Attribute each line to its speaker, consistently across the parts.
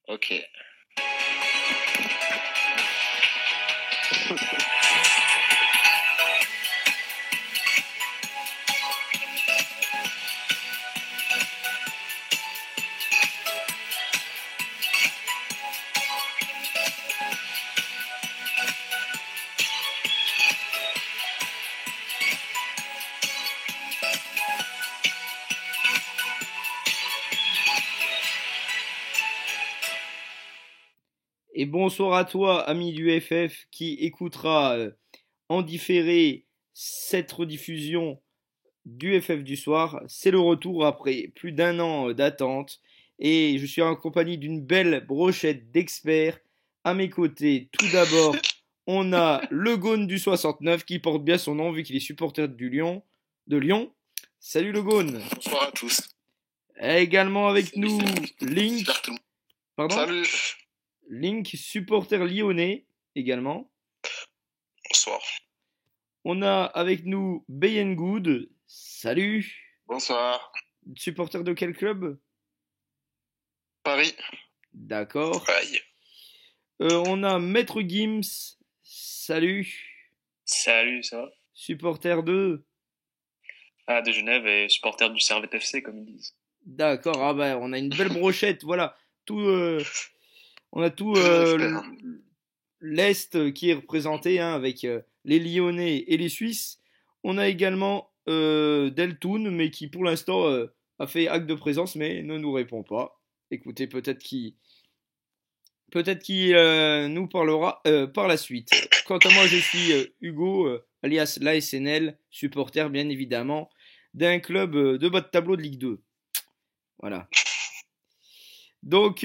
Speaker 1: Ok.
Speaker 2: Et bonsoir à toi, ami du FF, qui écoutera en différé cette rediffusion du FF du soir. C'est le retour après plus d'un an d'attente. Et je suis en compagnie d'une belle brochette d'experts à mes côtés. Tout d'abord, on a le Gaune du 69 qui porte bien son nom vu qu'il est supporter de Lyon. Salut le Gaune.
Speaker 1: Bonsoir à tous.
Speaker 2: Également avec
Speaker 1: Salut,
Speaker 2: nous
Speaker 1: salut.
Speaker 2: Link.
Speaker 1: J'espère que tout le monde.
Speaker 2: Pardon?
Speaker 1: Salut.
Speaker 2: Link, supporter lyonnais également.
Speaker 1: Bonsoir.
Speaker 2: On a avec nous Bayen Good. Salut.
Speaker 1: Bonsoir.
Speaker 2: Supporter de quel club?
Speaker 1: Paris.
Speaker 2: D'accord.
Speaker 1: Aïe.
Speaker 2: On a Maître Gims. Salut.
Speaker 3: Salut, ça va?
Speaker 2: Supporter de.
Speaker 3: Ah, de Genève et supporter du Servette FC, comme ils disent.
Speaker 2: D'accord. Ah bah on a une belle brochette. Voilà. Tout. On a tout
Speaker 1: Toujours expert.
Speaker 2: l'Est qui est représenté hein, avec les Lyonnais et les Suisses. On a également Deltoun, mais qui pour l'instant a fait acte de présence, mais ne nous répond pas. Écoutez, peut-être qu'il nous parlera par la suite. Quant à moi, je suis Hugo, alias l'ASNL, supporter bien évidemment d'un club de bas de tableau de Ligue 2. Voilà. Donc,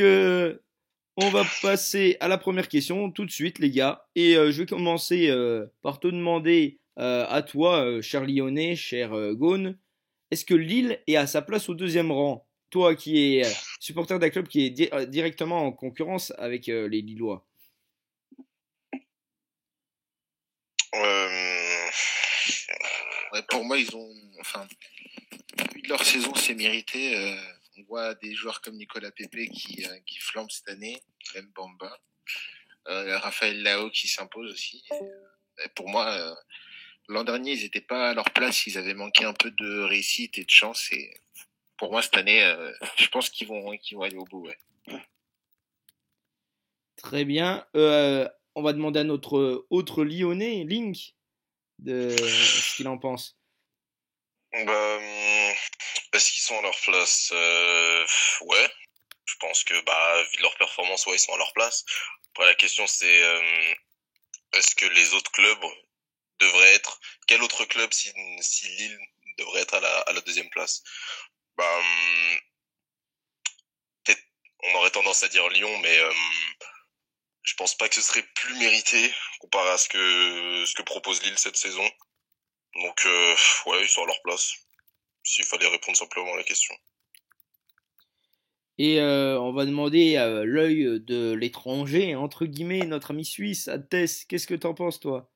Speaker 2: on va passer à la première question tout de suite, les gars. Et je vais commencer par te demander à toi, cher Lyonnais, cher Gaune, est-ce que Lille est à sa place au deuxième rang? Toi qui es supporter d'un club qui est directement en concurrence avec les Lillois.
Speaker 1: Euh, ouais, pour moi, ils ont. Enfin, vu que leur saison s'est méritée, on voit des joueurs comme Nicolas Pepe qui flambent cette année, même Bamba. Raphaël Lao qui s'impose aussi. Et pour moi, l'an dernier, ils n'étaient pas à leur place, ils avaient manqué un peu de réussite et de chance. Et pour moi, cette année, je pense qu'ils vont aller au bout. Ouais.
Speaker 2: Très bien. On va demander à notre autre Lyonnais, Link, de ce qu'il en pense.
Speaker 4: Est-ce qu'ils sont à leur place? Ouais, je pense que vu de leur performance, ouais, ils sont à leur place. Après, la question c'est est-ce que les autres clubs devraient être quel autre club si Lille devrait être à la deuxième place? Bah, peut-être on aurait tendance à dire Lyon, mais je pense pas que ce serait plus mérité comparé à ce que propose Lille cette saison. Donc ouais, ils sont à leur place. S'il fallait répondre simplement à la question.
Speaker 2: Et on va demander à l'œil de l'étranger, entre guillemets, notre ami suisse, à Tess. Qu'est-ce que t'en penses, toi,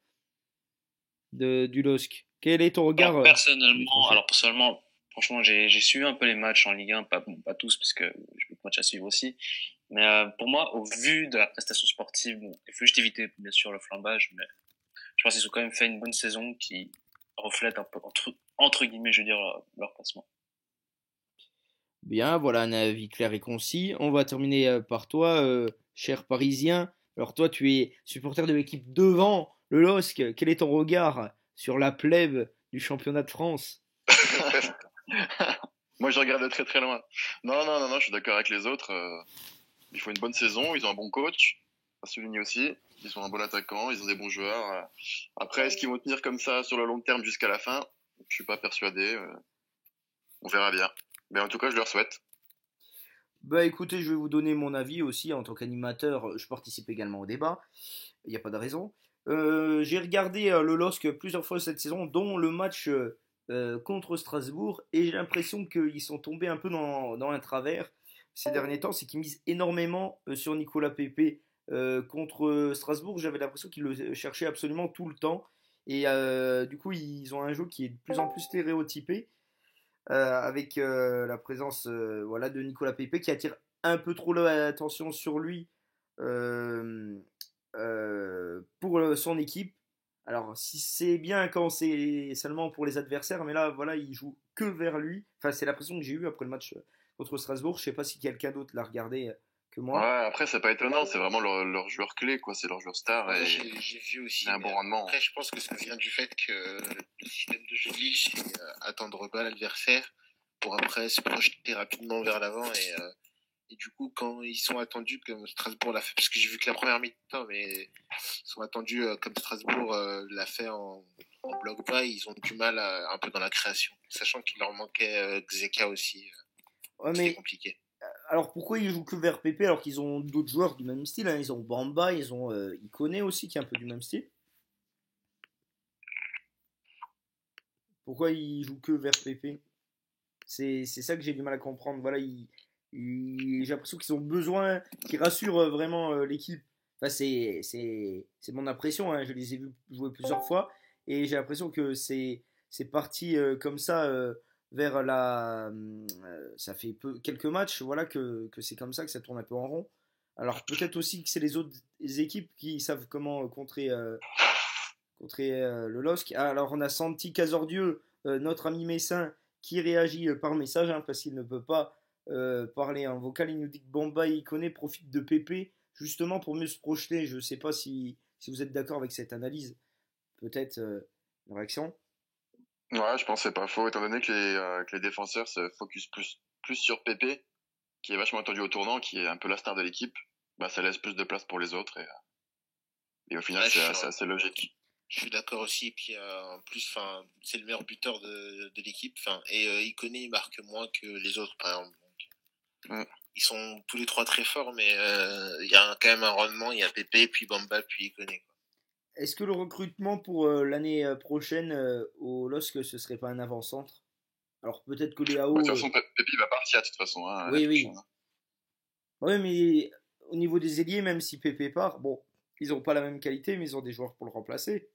Speaker 2: du LOSC? Quel est ton regard de l'étranger?
Speaker 3: Alors personnellement, franchement, j'ai suivi un peu les matchs en Ligue 1, pas tous, parce que j'ai beaucoup de matchs à suivre aussi. Mais pour moi, au vu de la prestation sportive, bon, il faut juste éviter bien sûr le flambage, mais je pense qu'ils ont quand même fait une bonne saison qui reflète un peu entre guillemets, je veux dire, leur classement.
Speaker 2: Bien, voilà un avis clair et concis. On va terminer par toi, cher Parisien. Alors toi, tu es supporter de l'équipe devant le LOSC. Quel est ton regard sur la plèbe du championnat de France?
Speaker 5: Moi, je regarde de très très loin. Non, je suis d'accord avec les autres. Il faut une bonne saison, ils ont un bon coach, à souligner aussi. Ils ont un bon attaquant, ils ont des bons joueurs. Après, est-ce qu'ils vont tenir comme ça sur le long terme jusqu'à la fin? Je suis pas persuadé. On verra bien. Mais en tout cas, je leur souhaite.
Speaker 2: Bah écoutez, je vais vous donner mon avis aussi en tant qu'animateur. Je participe également au débat. Il n'y a pas de raison. J'ai regardé le LOSC plusieurs fois cette saison, dont le match contre Strasbourg, et j'ai l'impression qu'ils sont tombés un peu dans un travers ces derniers temps, c'est qu'ils misent énormément sur Nicolas Pepe. Contre Strasbourg, j'avais l'impression qu'ils le cherchaient absolument tout le temps, et du coup, ils ont un jeu qui est de plus en plus stéréotypé. avec la présence voilà, de Nicolas Pepe qui attire un peu trop l'attention sur lui pour son équipe. Alors, si c'est bien quand c'est seulement pour les adversaires, mais là, voilà, il joue que vers lui. Enfin, c'est l'impression que j'ai eue après le match contre Strasbourg. Je sais pas si quelqu'un d'autre l'a regardé que
Speaker 5: Ouais,
Speaker 2: moi.
Speaker 5: après, c'est pas étonnant, c'est vraiment leur joueur clé, quoi. C'est leur joueur star
Speaker 1: Ouais,
Speaker 5: et
Speaker 1: j'ai vu aussi.
Speaker 5: il a un
Speaker 1: Mais
Speaker 5: bon rendement.
Speaker 1: après, je pense que ça vient du fait que le système de jeu de Lille, c'est attendre bas l'adversaire pour après se projeter rapidement vers l'avant. Et du coup, quand ils sont attendus, comme Strasbourg l'a fait, parce que j'ai vu que la première mi-temps, mais ils sont attendus comme Strasbourg l'a fait en bloc bas, ils ont du mal un peu dans la création. Sachant qu'il leur manquait Xeka aussi,
Speaker 2: Ouais,
Speaker 1: c'était
Speaker 2: mais
Speaker 1: compliqué.
Speaker 2: alors pourquoi ils jouent que vers Pepe alors qu'ils ont d'autres joueurs du même style, hein. Ils ont Bamba, ils ont Ikoné aussi qui est un peu du même style. Pourquoi ils jouent que vers Pepe? C'est ça que j'ai du mal à comprendre. Voilà, j'ai l'impression qu'ils ont besoin, qu'ils rassurent vraiment l'équipe. Enfin, c'est mon impression, hein. Je les ai vus jouer plusieurs fois et j'ai l'impression que c'est parti comme ça vers ça fait quelques matchs voilà, que c'est comme ça, que ça tourne un peu en rond. Alors peut-être aussi que c'est les autres équipes qui savent comment contrer le LOSC. Alors on a Santi Cazordieu, notre ami Messin, qui réagit par message, hein, parce qu'il ne peut pas parler en vocal. Il nous dit que Bamba et Ikoné profitent de Pépé justement pour mieux se projeter. Je ne sais pas si vous êtes d'accord avec cette analyse. Peut-être une réaction.
Speaker 5: Ouais, je pense que c'est pas faux, étant donné que les défenseurs se focus plus sur Pépé, qui est vachement attendu au tournant, qui est un peu la star de l'équipe. Bah, ça laisse plus de place pour les autres et au final,
Speaker 1: Ouais,
Speaker 5: c'est assez logique.
Speaker 1: je suis d'accord aussi. Et puis en plus, enfin, c'est le meilleur buteur de l'équipe. Enfin, et Ikoné il marque moins que les autres, par exemple. Donc, ils sont tous les trois très forts, mais il y a quand même un rendement. Il y a Pépé, puis Bamba, puis Ikoné, quoi.
Speaker 2: Est-ce que le recrutement pour l'année prochaine au LOSC, ce serait pas un avant-centre? Alors peut-être que
Speaker 5: Bah, de
Speaker 2: Léao.
Speaker 5: toute façon, Pépé va partir de toute façon, hein, l'année
Speaker 2: Oui, oui.
Speaker 5: prochaine.
Speaker 2: Oui, mais au niveau des ailiers, même si Pépé part, bon, ils n'ont pas la même qualité, mais ils ont des joueurs pour le remplacer.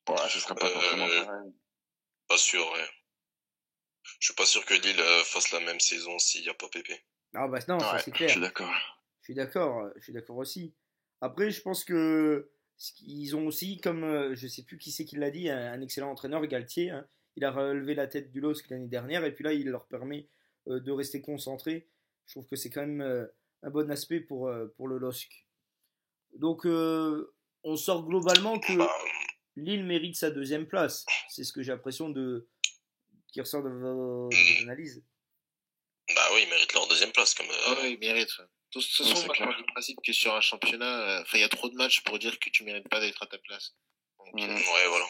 Speaker 5: Ouais, ce serait pas forcément pareil.
Speaker 4: Pas sûr, ouais. Je suis pas sûr que Lille fasse la même saison s'il y a pas Pépé.
Speaker 2: Ah bah non, ça
Speaker 5: Ouais,
Speaker 2: c'est
Speaker 5: je
Speaker 2: clair.
Speaker 5: suis d'accord.
Speaker 2: Je suis d'accord aussi. Après, je pense que ils ont aussi, comme je sais plus qui c'est qui l'a dit, un excellent entraîneur, Galtier, hein. Il a relevé la tête du LOSC l'année dernière, et puis là, il leur permet de rester concentrés. Je trouve que c'est quand même un bon aspect pour le LOSC. Donc, on sort globalement que
Speaker 4: Bah,
Speaker 2: Lille mérite sa deuxième place. C'est ce que j'ai l'impression qui ressort de vos analyses.
Speaker 4: bah oui, ils méritent leur deuxième place comme.
Speaker 1: Ah ouais, ils méritent. De toute façon,
Speaker 5: c'est
Speaker 1: moi, je
Speaker 5: clair.
Speaker 1: pars du principe que sur un championnat, enfin, il y a trop de matchs pour dire que tu mérites pas d'être à ta place. Donc,
Speaker 4: Ouais, voilà.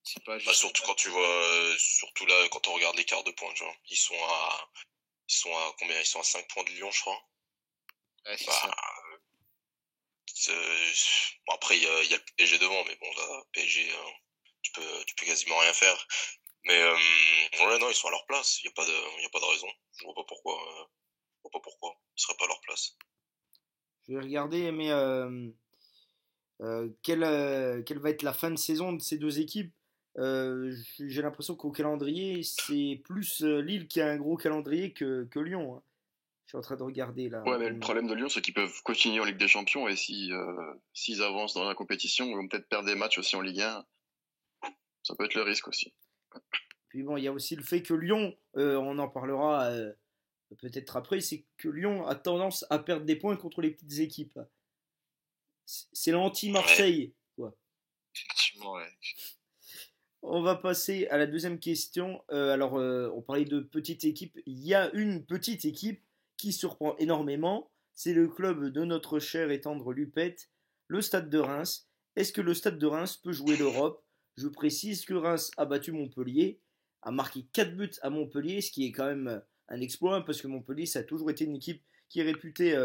Speaker 1: c'est pas
Speaker 4: Bah,
Speaker 1: juste.
Speaker 4: surtout quand tu vois, surtout là, quand on regarde l'écart de points, tu vois. Ils sont à combien? Ils sont à 5 points de Lyon, je crois.
Speaker 1: Ouais, c'est
Speaker 4: Bah,
Speaker 1: ça.
Speaker 4: bon, après, il y a le PSG devant, mais bon, là, PSG, tu peux quasiment rien faire. Mais, ouais, non, ils sont à leur place. Il y a pas de raison. Je vois pas pourquoi, ils seraient pas à leur place.
Speaker 2: Je vais regarder, mais quelle va être la fin de saison de ces deux équipes? J'ai l'impression qu'au calendrier, c'est plus Lille qui a un gros calendrier que Lyon, hein. Je suis en train de regarder là.
Speaker 5: Ouais, mais le problème de Lyon, c'est qu'ils peuvent continuer en Ligue des Champions et s'ils avancent dans la compétition, ils vont peut-être perdre des matchs aussi en Ligue 1. Ça peut être le risque aussi.
Speaker 2: Puis bon, il y a aussi le fait que Lyon, on en parlera peut-être après, c'est que Lyon a tendance à perdre des points contre les petites équipes. C'est l'anti-Marseille, quoi.
Speaker 1: Effectivement, ouais.
Speaker 2: On va passer à la deuxième question. Alors, on parlait de petite équipe. Il y a une petite équipe qui surprend énormément. C'est le club de notre cher et tendre Lupette, le Stade de Reims. Est-ce que le Stade de Reims peut jouer l'Europe? Je précise que Reims a battu Montpellier, a marqué 4 buts à Montpellier, ce qui est quand même un exploit, parce que Montpellier, ça a toujours été une équipe qui est réputée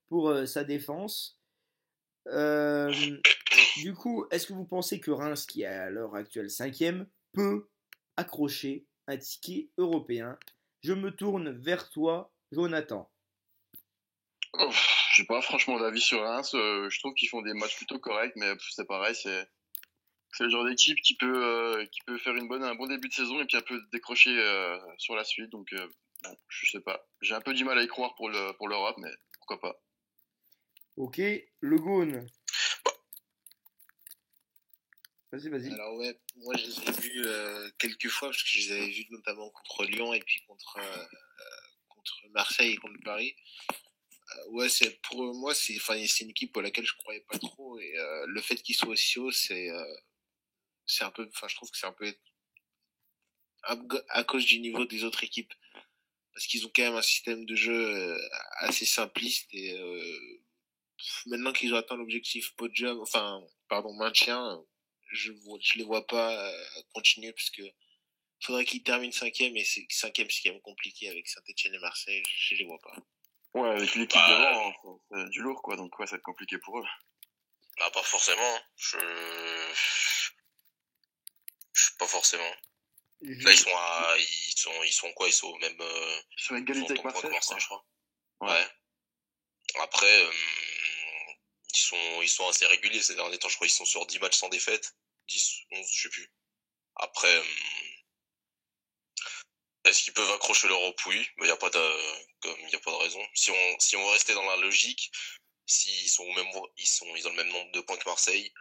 Speaker 2: pour sa défense. Euh, du coup, est-ce que vous pensez que Reims, qui est à l'heure actuelle 5e, peut accrocher un ticket européen? Je me tourne vers toi, Jonathan.
Speaker 5: Oh, j'ai pas franchement d'avis sur Reims. Je trouve qu'ils font des matchs plutôt corrects, mais c'est pareil, C'est le genre d'équipe qui peut faire un bon début de saison et puis un peu décrocher sur la suite. Donc, bon, je sais pas. J'ai un peu du mal à y croire pour l'Europe, mais pourquoi pas.
Speaker 2: Ok, le Gaune. Vas-y.
Speaker 1: Alors ouais, moi je les ai vus quelques fois parce que je les avais vus notamment contre Lyon et puis contre Marseille et contre Paris. Ouais, c'est pour moi c'est une équipe pour laquelle je croyais pas trop et le fait qu'ils soient aussi hauts c'est un peu, enfin je trouve que c'est un peu à cause du niveau des autres équipes parce qu'ils ont quand même un système de jeu assez simpliste et maintenant qu'ils ont atteint l'objectif podium, enfin pardon maintien, je les vois pas continuer parce que faudrait qu'ils terminent cinquième et cinquième c'est quand même compliqué avec Saint-Etienne et Marseille, je les vois pas.
Speaker 5: Ouais, avec l'équipe devant, c'est du lourd, quoi. Donc, ouais, ça va être compliqué pour eux.
Speaker 4: Bah, pas forcément. Je pas forcément. Là, ils sont quoi? Ils sont au même,
Speaker 5: Ils sont à
Speaker 4: ils sont
Speaker 5: égalité avec
Speaker 4: au même point que
Speaker 5: Marseille,
Speaker 4: Marseille, je crois.
Speaker 5: Ouais.
Speaker 4: Ouais. Après, ils sont assez réguliers ces derniers temps. Je crois qu'ils sont sur 10 matchs sans défaite. 10, 11, je sais plus. Après, est-ce qu'ils peuvent accrocher l'Europe? Oui, mais il y a pas de raison. Si on veut rester dans la logique, s'ils sont au même, ils ont le même nombre de points que Marseille.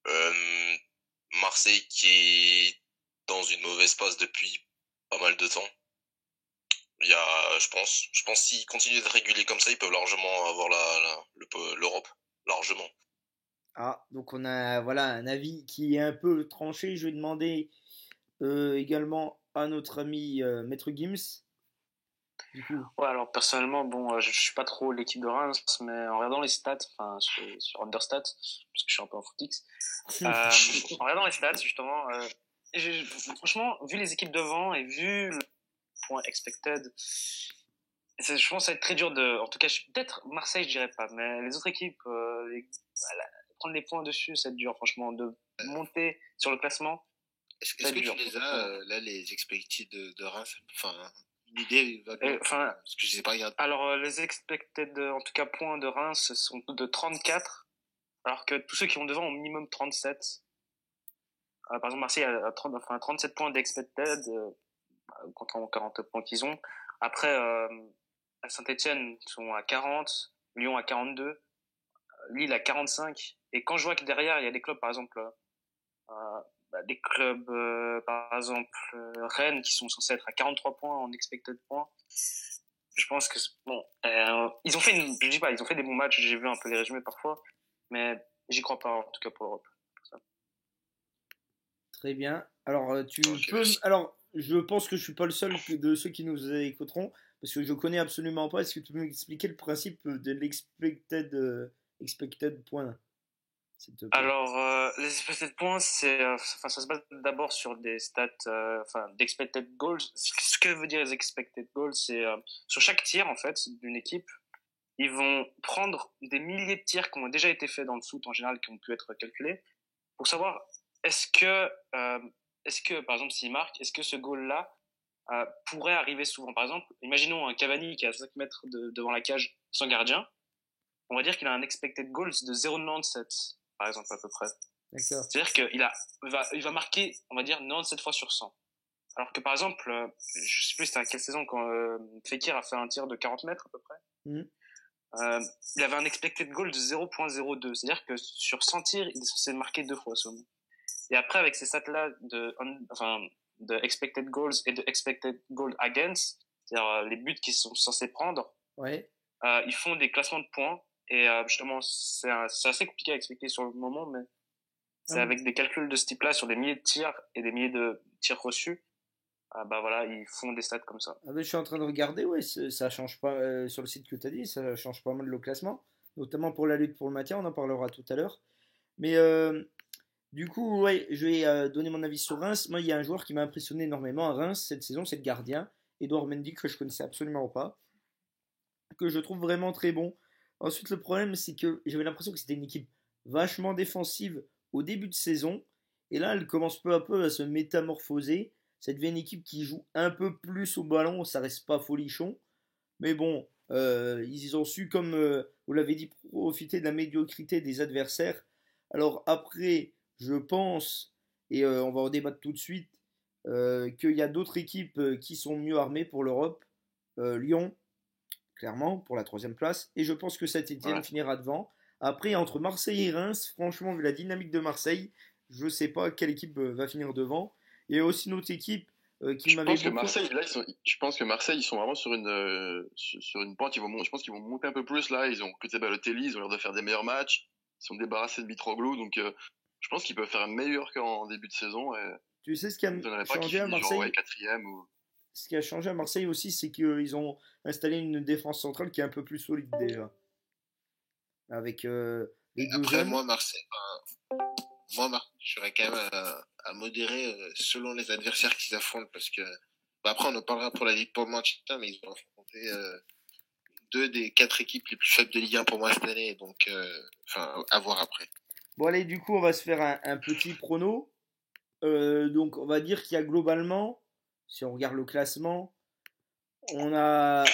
Speaker 4: Euh, Marseille qui est dans une mauvaise passe depuis pas mal de temps. Je pense s'ils continuent d'être réguliers comme ça, ils peuvent largement avoir l'Europe. Largement.
Speaker 2: Ah, donc on a voilà un avis qui est un peu tranché. Je vais demander également à notre ami Maître Gims. Du coup.
Speaker 3: Ouais, alors personnellement, bon, je suis pas trop l'équipe de Reims, mais en regardant les stats, enfin sur Understat, parce que je suis un peu en footix, en regardant les stats justement, franchement, vu les équipes devant et vu le point expected, je pense que ça va être très dur en tout cas, peut-être Marseille, je dirais pas, mais les autres équipes, voilà, prendre les points dessus, ça va être dur, franchement, de monter sur le classement.
Speaker 1: Est-ce que tu les as là les expected de Reims, enfin une idée vaguement, parce que je sais pas regarder.
Speaker 3: Alors les expected en tout cas points de Reims sont de 34, alors que tous ceux qui ont devant ont minimum 37. Par exemple Marseille a 37 points d'expected contre 40 points qu'ils ont. Après à Saint-Etienne ils sont à 40, Lyon à 42, Lille à 45. Et quand je vois que derrière il y a des clubs par exemple des clubs par exemple Rennes qui sont censés être à 43 points en expected points. Je pense que bon, ils ont fait je dis pas, ils ont fait des bons matchs. J'ai vu un peu les résumés parfois, mais j'y crois pas en tout cas pour l'Europe.
Speaker 2: Très bien. Alors alors je pense que je suis pas le seul de ceux qui nous écouteront parce que je connais absolument pas. Est-ce que tu peux m'expliquer le principe de l'expected point?
Speaker 3: Alors les expected points, ça se base d'abord sur des stats, d'expected goals. Ce que veut dire les expected goals, c'est sur chaque tir en fait d'une équipe, ils vont prendre des milliers de tirs qui ont déjà été faits dans le foot en général, qui ont pu être calculés, pour savoir est-ce que par exemple s'il marque, est-ce que ce goal-là pourrait arriver souvent. Par exemple, imaginons un Cavani qui est à 5 mètres devant la cage sans gardien, on va dire qu'il a un expected goals de 0,97 par exemple à peu près.
Speaker 2: D'accord.
Speaker 3: C'est-à-dire qu'il va marquer, on va dire 97 fois sur 100. Alors que par exemple, je sais plus c'était à quelle saison quand Fekir a fait un tir de 40 mètres à peu près. Il avait un expected goal de 0,02. C'est-à-dire que sur 100 tirs, il est censé marquer 2 fois seulement. Et après, avec ces stats-là de expected goals et de expected goal against, c'est-à-dire les buts qu'ils sont censés prendre,
Speaker 2: ouais.
Speaker 3: Ils font des classements de points. Et justement, c'est assez compliqué à expliquer sur le moment, mais c'est avec des calculs de ce type-là sur des milliers de tirs et des milliers de tirs reçus. Bah voilà, ils font des stats comme ça.
Speaker 2: Je suis en train de regarder, ouais, ça change pas sur le site que tu as dit, ça change pas mal le classement, notamment pour la lutte pour le maintien, on en parlera tout à l'heure. Mais du coup, ouais, je vais donner mon avis sur Reims. Moi, il y a un joueur qui m'a impressionné énormément à Reims cette saison, c'est le gardien, Edouard Mendy, que je connaissais absolument pas, que je trouve vraiment très bon. Ensuite, le problème, c'est que j'avais l'impression que c'était une équipe vachement défensive au début de saison, et là, elle commence peu à peu à se métamorphoser. Ça devient une équipe qui joue un peu plus au ballon, ça reste pas folichon. Mais bon, ils ont su, comme vous l'avez dit, profiter de la médiocrité des adversaires. Alors après, je pense, et on va en débattre tout de suite, qu'il y a d'autres équipes qui sont mieux armées pour l'Europe. Lyon, clairement, pour la troisième place. Et je pense que Saint-Etienne finira devant. Après, entre Marseille et Reims, franchement, vu la dynamique de Marseille, je ne sais pas quelle équipe va finir devant. Il y a aussi une autre équipe qui m'avait beaucoup...
Speaker 5: Je pense que Marseille, ils sont vraiment sur une pente. Je pense qu'ils vont monter un peu plus là. Ils ont recruté Balotelli, ils ont l'air de faire des meilleurs matchs. Ils sont débarrassés de Mitroglou, donc je pense qu'ils peuvent faire meilleur qu'en début de saison. Et
Speaker 2: tu sais ce qui a changé à Marseille Ce qui a changé à Marseille aussi, c'est qu'ils ont installé une défense centrale qui est un peu plus solide déjà. Avec les deux
Speaker 1: Après,
Speaker 2: jeunes.
Speaker 1: moi, Marseille, je serais quand même à modérer selon les adversaires qu'ils affrontent, parce que après, on en parlera pour la Ligue pour Manchester, mais ils ont affronté 2 des 4 équipes les plus faibles de Ligue 1 pour moi cette année, donc à voir après.
Speaker 2: Bon allez, du coup, on va se faire un petit prono. Donc, on va dire qu'il y a globalement, si on regarde le classement, on a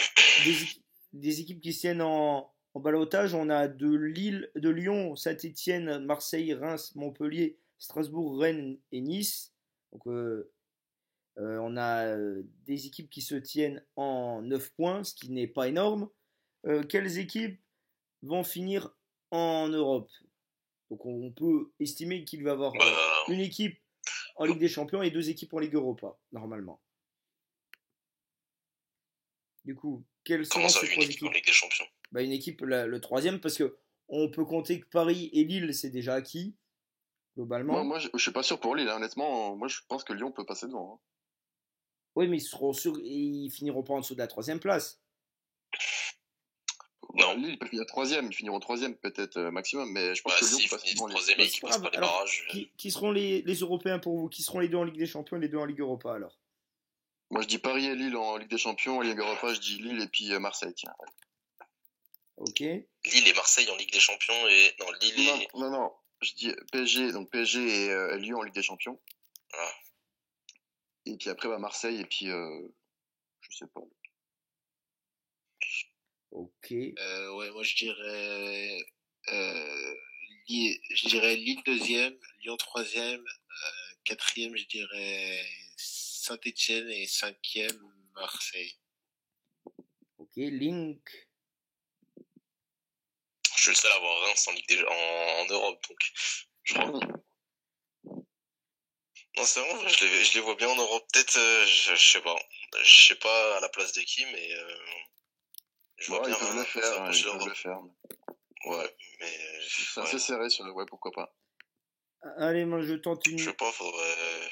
Speaker 2: des équipes qui se tiennent en ballottage. On a de Lyon, Saint-Etienne, Marseille, Reims, Montpellier, Strasbourg, Rennes et Nice. Donc, on a des équipes qui se tiennent en 9 points, ce qui n'est pas énorme. Quelles équipes vont finir en Europe? Donc, on peut estimer qu'il va y avoir une équipe en Ligue des Champions et 2 équipes en Ligue Europa, normalement. Du coup, quelles sont ces 3 équipes
Speaker 4: en Ligue des Champions?
Speaker 2: Une équipe, le troisième, parce que on peut compter que Paris et Lille, c'est déjà acquis, globalement.
Speaker 5: Moi, je suis pas sûr pour Lille, hein. Honnêtement. Moi, je pense que Lyon peut passer devant. Hein.
Speaker 2: Oui, mais ils seront sûrs, ils finiront pas en dessous de la 3e place.
Speaker 5: Non. Lille, ils peuvent finir 3e, ils finiront 3e peut-être maximum, mais je pense que Lyon passe devant.
Speaker 4: 3e et qu'ils passent pas les barrages.
Speaker 2: Qui seront les Européens pour vous? Qui seront les 2 en Ligue des Champions et les 2 en Ligue Europa alors?
Speaker 5: Moi, je dis Paris et Lille en Ligue des Champions, en Ligue Europa, je dis Lille et puis Marseille, tiens.
Speaker 2: Ok.
Speaker 4: Lille et Marseille en Ligue des Champions et... Non, Lille et...
Speaker 5: Non, je dis PSG, donc PSG et Lyon en Ligue des Champions.
Speaker 4: Ah.
Speaker 5: Et puis après, Marseille et puis... je sais pas.
Speaker 2: Ok.
Speaker 1: Ouais, moi je dirais... je dirais Lille 2e, Lyon 3e, 4e je dirais Saint-Etienne et 5e Marseille.
Speaker 2: Ok, Link.
Speaker 4: Je suis le seul à avoir Reims en Europe, donc je crois. Non, c'est vrai, je les vois bien en Europe. Peut-être, je sais pas. Je sais pas à la place de qui, mais je vois bien.
Speaker 5: Ils peuvent le faire.
Speaker 4: Ouais, mais...
Speaker 5: C'est assez serré sur le... Ouais, pourquoi pas.
Speaker 2: Allez, moi je tente une...
Speaker 4: Je sais pas, faudrait...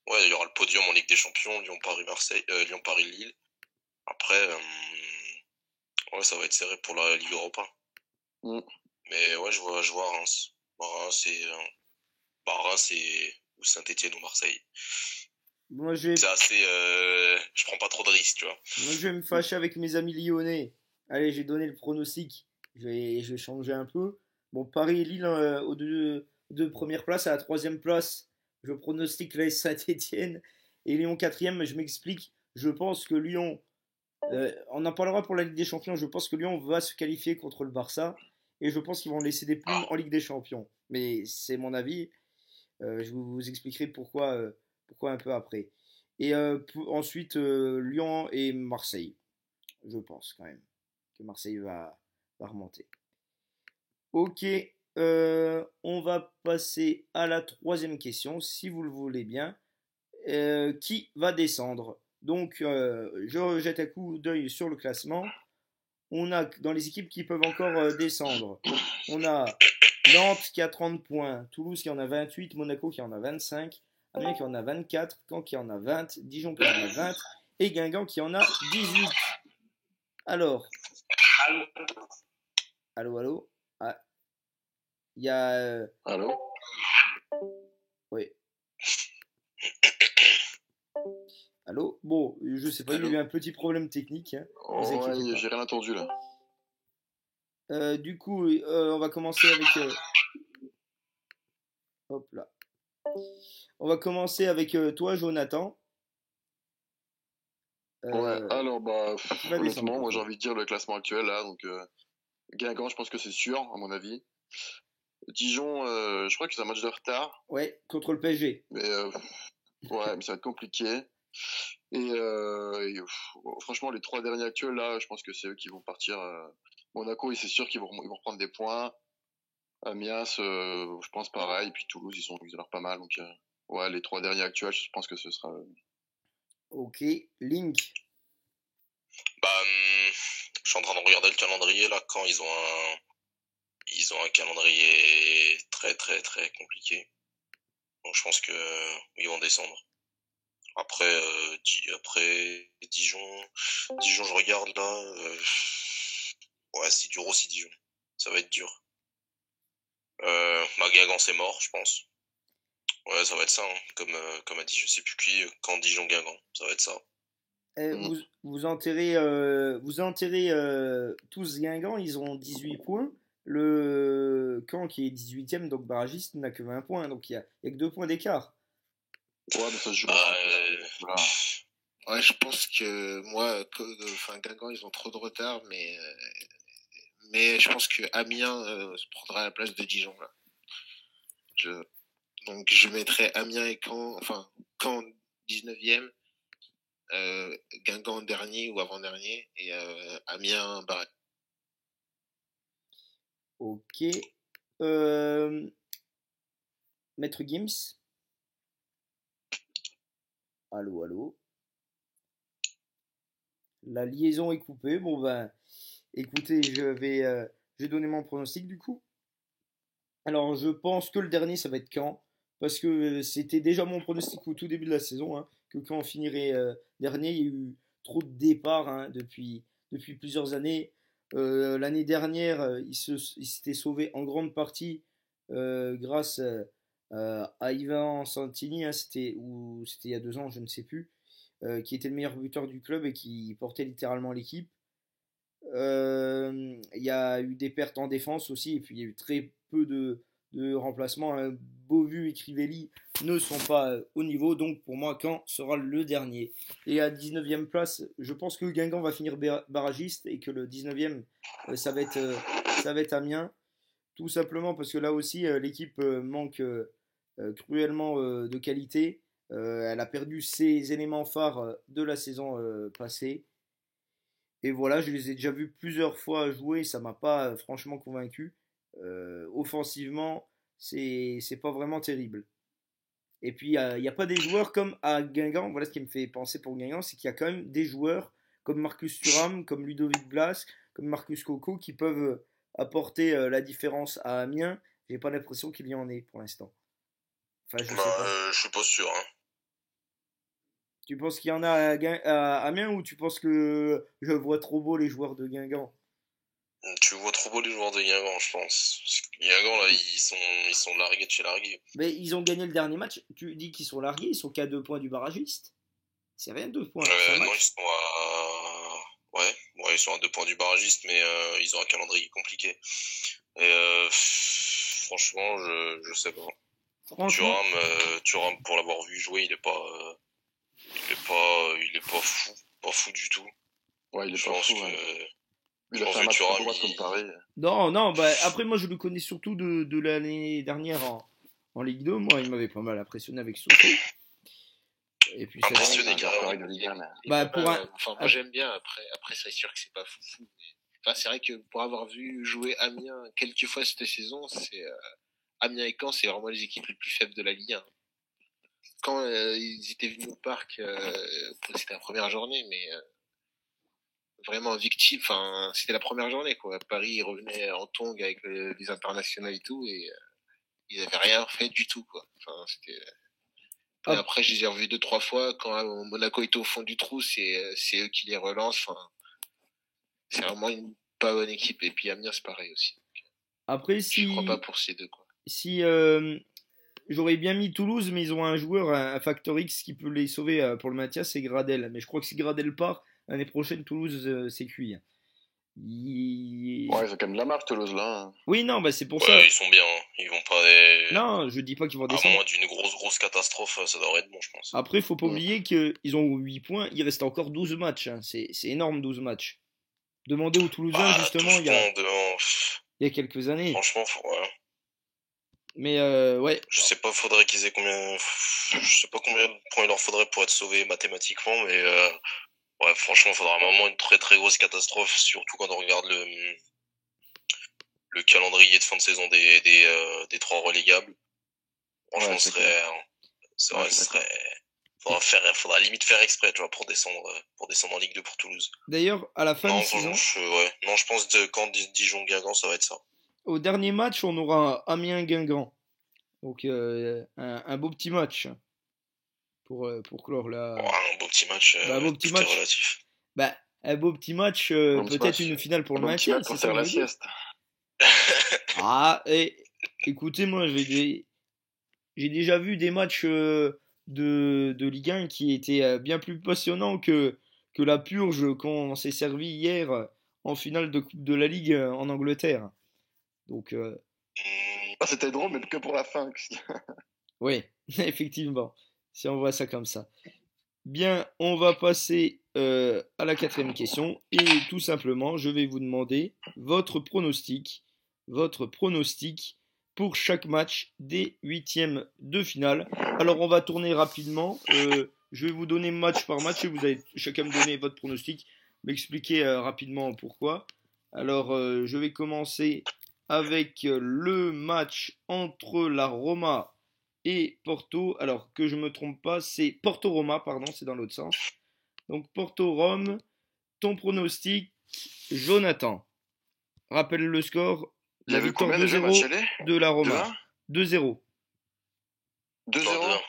Speaker 4: Ouais, il y aura le podium en Ligue des Champions, Lyon-Paris-Marseille, Lyon-Paris-Lille. Après, ouais, ça va être serré pour la Ligue Europa. Mais ouais, je vois Reims. Reims et ou Saint-Etienne ou Marseille.
Speaker 2: Moi,
Speaker 4: c'est assez... je prends pas trop de risques, tu vois.
Speaker 2: Moi, je vais me fâcher avec mes amis lyonnais. Allez, j'ai donné le pronostic. Je vais changer un peu. Bon, Paris et Lille aux deux premières places. À la 3e place, je pronostique l'AS Saint-Etienne. Et Lyon 4e, je m'explique. Je pense que Lyon... on en parlera pour la Ligue des Champions. Je pense que Lyon va se qualifier contre le Barça. Et je pense qu'ils vont laisser des plumes en Ligue des Champions. Mais c'est mon avis. Je vous expliquerai pourquoi un peu après. Et ensuite, Lyon et Marseille. Je pense quand même que Marseille va remonter. Ok, on va passer à la 3e question, si vous le voulez bien. Qui va descendre? Donc, je jette un coup d'œil sur le classement. On a dans les équipes qui peuvent encore descendre. On a Nantes qui a 30 points, Toulouse qui en a 28, Monaco qui en a 25, Amiens qui en a 24, Caen qui en a 20, Dijon qui en a 20 et Guingamp qui en a 18. Alors. Allô. Ah. Il y a...
Speaker 5: Allô.
Speaker 2: Oui. Allô. Bon, je sais pas, il y a eu un petit problème technique. Hein.
Speaker 5: Ouais, j'ai rien entendu là.
Speaker 2: Du coup, on va commencer avec... Hop là. On va commencer avec toi, Jonathan.
Speaker 5: Ouais, alors honnêtement, moi j'ai envie de dire le classement actuel là, donc Guingamp, je pense que c'est sûr, à mon avis. Dijon, je crois que c'est un match de retard,
Speaker 2: Ouais, contre le PSG.
Speaker 5: mais ouais, mais ça va être compliqué. Franchement, les 3 derniers actuels là, je pense que c'est eux qui vont partir. Monaco, c'est sûr qu'ils vont reprendre des points. Amiens, je pense pareil. Puis Toulouse, ils ont l'air pas mal. Donc ouais, les 3 derniers actuels, je pense que ce sera.
Speaker 2: Ok, Link.
Speaker 4: Bah, je suis en train de regarder le calendrier là, quand ils ont un calendrier très très très compliqué. Donc je pense que ils vont descendre. Après, après Dijon, je regarde là. Ouais, c'est dur aussi Dijon. Ça va être dur. Guingamp c'est mort, je pense. Ouais, ça va être ça, hein. Comme a dit, je sais plus qui, quand Dijon Guingamp, ça va être ça.
Speaker 2: Vous, vous enterrez tous Guingamp, ils ont 18 points. Le Caen qui est 18e, donc barragiste, n'a que 20 points, donc il y a que 2 points d'écart.
Speaker 5: Ouais, mais ça se joue. Voilà.
Speaker 1: Ouais, je pense que moi, Guingamp, ils ont trop de retard, mais je pense que Amiens prendra la place de Dijon là. Donc je mettrai Amiens et Caen, Caen 19e, Guingamp dernier ou avant-dernier, et Amiens barré.
Speaker 2: Ok. Maître Gims. Allô, allô. La liaison est coupée. Bon ben, écoutez, je vais donner mon pronostic du coup. Alors, je pense que le dernier, ça va être Caen, parce que c'était déjà mon pronostic au tout début de la saison, hein, que Caen finirait dernier. Il y a eu trop de départs hein, depuis plusieurs années. L'année dernière, il s'était sauvé en grande partie grâce à Ivan Santini, hein, c'était il y a 2 ans, je ne sais plus, qui était le meilleur buteur du club et qui portait littéralement l'équipe. Il y a eu des pertes en défense aussi, et puis il y a eu très peu de remplacements. Hein. Beauvu et Crivelli ne sont pas au niveau, donc pour moi, Caen sera le dernier. Et à 19e place, je pense que Guingamp va finir barragiste et que le 19e, ça va être Amiens. Tout simplement parce que là aussi, l'équipe manque cruellement de qualité. Elle a perdu ses éléments phares de la saison passée. Et voilà, je les ai déjà vus plusieurs fois jouer, ça m'a pas franchement convaincu. Offensivement, c'est pas vraiment terrible. Et puis, il n'y a pas des joueurs comme à Guingamp. Voilà ce qui me fait penser pour Guingamp, c'est qu'il y a quand même des joueurs comme Marcus Thuram, comme Ludovic Blas, comme Marcus Coco qui peuvent apporter la différence à Amiens. J'ai pas l'impression qu'il y en ait pour l'instant. Enfin, je sais pas.
Speaker 4: Je suis pas sûr, hein.
Speaker 2: Tu penses qu'il y en a à Amiens ou tu penses que je vois trop beau les joueurs de Guingamp?
Speaker 4: Tu vois trop beau les joueurs de Guingamp, je pense. Parce que Guingamp, là, ils sont largués de chez largués.
Speaker 2: Mais ils ont gagné le dernier match. Tu dis qu'ils sont largués, ils sont qu'à 2 points du barragiste. C'est rien, 2 points.
Speaker 4: Non, ils sont à... Ouais, ils sont à 2 points du barragiste, mais ils ont un calendrier compliqué. Et franchement, je sais pas.
Speaker 2: Franchement,
Speaker 4: Thuram, pour l'avoir vu jouer, il est pas pas fou du tout.
Speaker 5: Ouais, il est
Speaker 4: Je
Speaker 5: pas
Speaker 4: pense
Speaker 5: fou.
Speaker 4: que,
Speaker 5: Ouais.
Speaker 4: je
Speaker 5: Il a
Speaker 4: pense
Speaker 5: fait un
Speaker 4: que
Speaker 5: match
Speaker 4: Thuram,
Speaker 5: contre comme Paris.
Speaker 2: non, bah, après moi je le connais surtout de l'année dernière en Ligue 2. Moi, il m'avait pas mal impressionné avec Soto. Et puis
Speaker 4: impressionné
Speaker 5: C'est un joueur
Speaker 4: carrément.
Speaker 5: correct de Ligue 1, mais...
Speaker 2: Bah, pour un...
Speaker 1: Moi j'aime bien. Après c'est sûr que c'est pas foufou. Mais... c'est vrai que pour avoir vu jouer Amiens quelques fois cette saison, c'est Amiens et Caen, c'est vraiment les équipes les plus faibles de la Ligue 1. Quand ils étaient venus au parc, c'était la première journée, mais vraiment victime. C'était la première journée, quoi. Paris, ils revenaient en tongue avec les internationaux et tout, et ils avaient rien fait du tout, quoi. C'était. Et après, je les ai revus 2-3 fois. Quand Monaco était au fond du trou, c'est eux qui les relancent. C'est vraiment une pas bonne équipe. Et puis Amiens, c'est pareil aussi.
Speaker 2: Après,
Speaker 1: je crois pas pour ces deux, quoi.
Speaker 2: Si j'aurais bien mis Toulouse, mais ils ont un joueur, un facteur X qui peut les sauver pour le maintien, c'est Gradel. Mais je crois que si Gradel part, l'année prochaine, Toulouse, c'est cuit.
Speaker 5: Ouais, ils ont quand même de la marque, Toulouse, là.
Speaker 2: Oui, non, bah c'est pour
Speaker 4: Ouais,
Speaker 2: ça.
Speaker 4: ils sont bien, hein. Ils vont pas...
Speaker 2: Non, je dis pas qu'ils vont
Speaker 4: À
Speaker 2: descendre.
Speaker 4: moins d'une grosse catastrophe, ça devrait être bon, je pense.
Speaker 2: Après, faut pas oublier qu'ils ont 8 points, il reste encore 12 matchs. Hein. C'est énorme, 12 matchs. Demandez aux Toulousains, justement, il y a quelques années.
Speaker 4: Franchement, ouais.
Speaker 2: Mais ouais,
Speaker 4: Je sais pas, faudrait qu'ils aient combien. Je sais pas combien de points il leur faudrait pour être sauvés mathématiquement, mais ouais, franchement, faudra vraiment une très très grosse catastrophe, surtout quand on regarde le calendrier de fin de saison des trois relégables. Franchement,
Speaker 5: Ouais,
Speaker 4: ce
Speaker 5: c'est clair.
Speaker 4: serait, c'est
Speaker 5: Ouais,
Speaker 4: vrai,
Speaker 5: je
Speaker 4: ce
Speaker 5: suis d'accord.
Speaker 4: serait, faudra limite faire exprès, tu vois, pour descendre en Ligue 2 pour Toulouse.
Speaker 2: d'ailleurs, à la fin de
Speaker 4: Non, franchement,
Speaker 2: saison,
Speaker 4: ouais, non, je pense que quand Dijon-Guingamp, ça va être ça.
Speaker 2: au dernier match, on aura Amiens-Guingamp. Donc un beau petit match pour clore
Speaker 4: Bon,
Speaker 2: la.
Speaker 4: un beau petit match,
Speaker 2: Bah, un beau petit
Speaker 4: tout est
Speaker 2: match.
Speaker 4: relatif.
Speaker 2: Bah, un beau petit match,
Speaker 5: Bon petit
Speaker 2: peut-être
Speaker 5: match.
Speaker 2: une finale pour le
Speaker 5: Bon petit
Speaker 2: maintien,
Speaker 5: match
Speaker 2: c'est
Speaker 5: pour
Speaker 2: ça
Speaker 5: faire
Speaker 2: que je
Speaker 5: la
Speaker 2: veux dire.
Speaker 5: sieste.
Speaker 2: Ah, et écoutez, moi j'ai déjà vu des matchs de Ligue 1 qui étaient bien plus passionnants que la purge qu'on s'est servi hier en finale de Coupe de la Ligue en Angleterre. Donc,
Speaker 5: Ah, c'était drôle, mais que pour la fin.
Speaker 2: ouais, effectivement, si on voit ça comme ça. Bien, on va passer à la quatrième question. Et tout simplement, je vais vous demander votre pronostic pour chaque match des huitièmes de finale. Alors, on va tourner rapidement. Je vais vous donner match par match et vous allez chacun me donner votre pronostic, m'expliquer rapidement pourquoi. Alors, je vais commencer avec le match entre la Roma et Porto. Alors que je me trompe pas, c'est Porto-Roma, pardon, c'est dans l'autre sens. Donc Porto-Rome, ton pronostic, Jonathan. Rappelle le score,
Speaker 5: Il y
Speaker 2: la
Speaker 5: avait
Speaker 2: victoire
Speaker 5: combien déjà le match
Speaker 2: 2-0
Speaker 5: aller?
Speaker 2: de la Roma.
Speaker 5: 2-1?
Speaker 2: 2-0.
Speaker 5: 2-0?
Speaker 4: Non,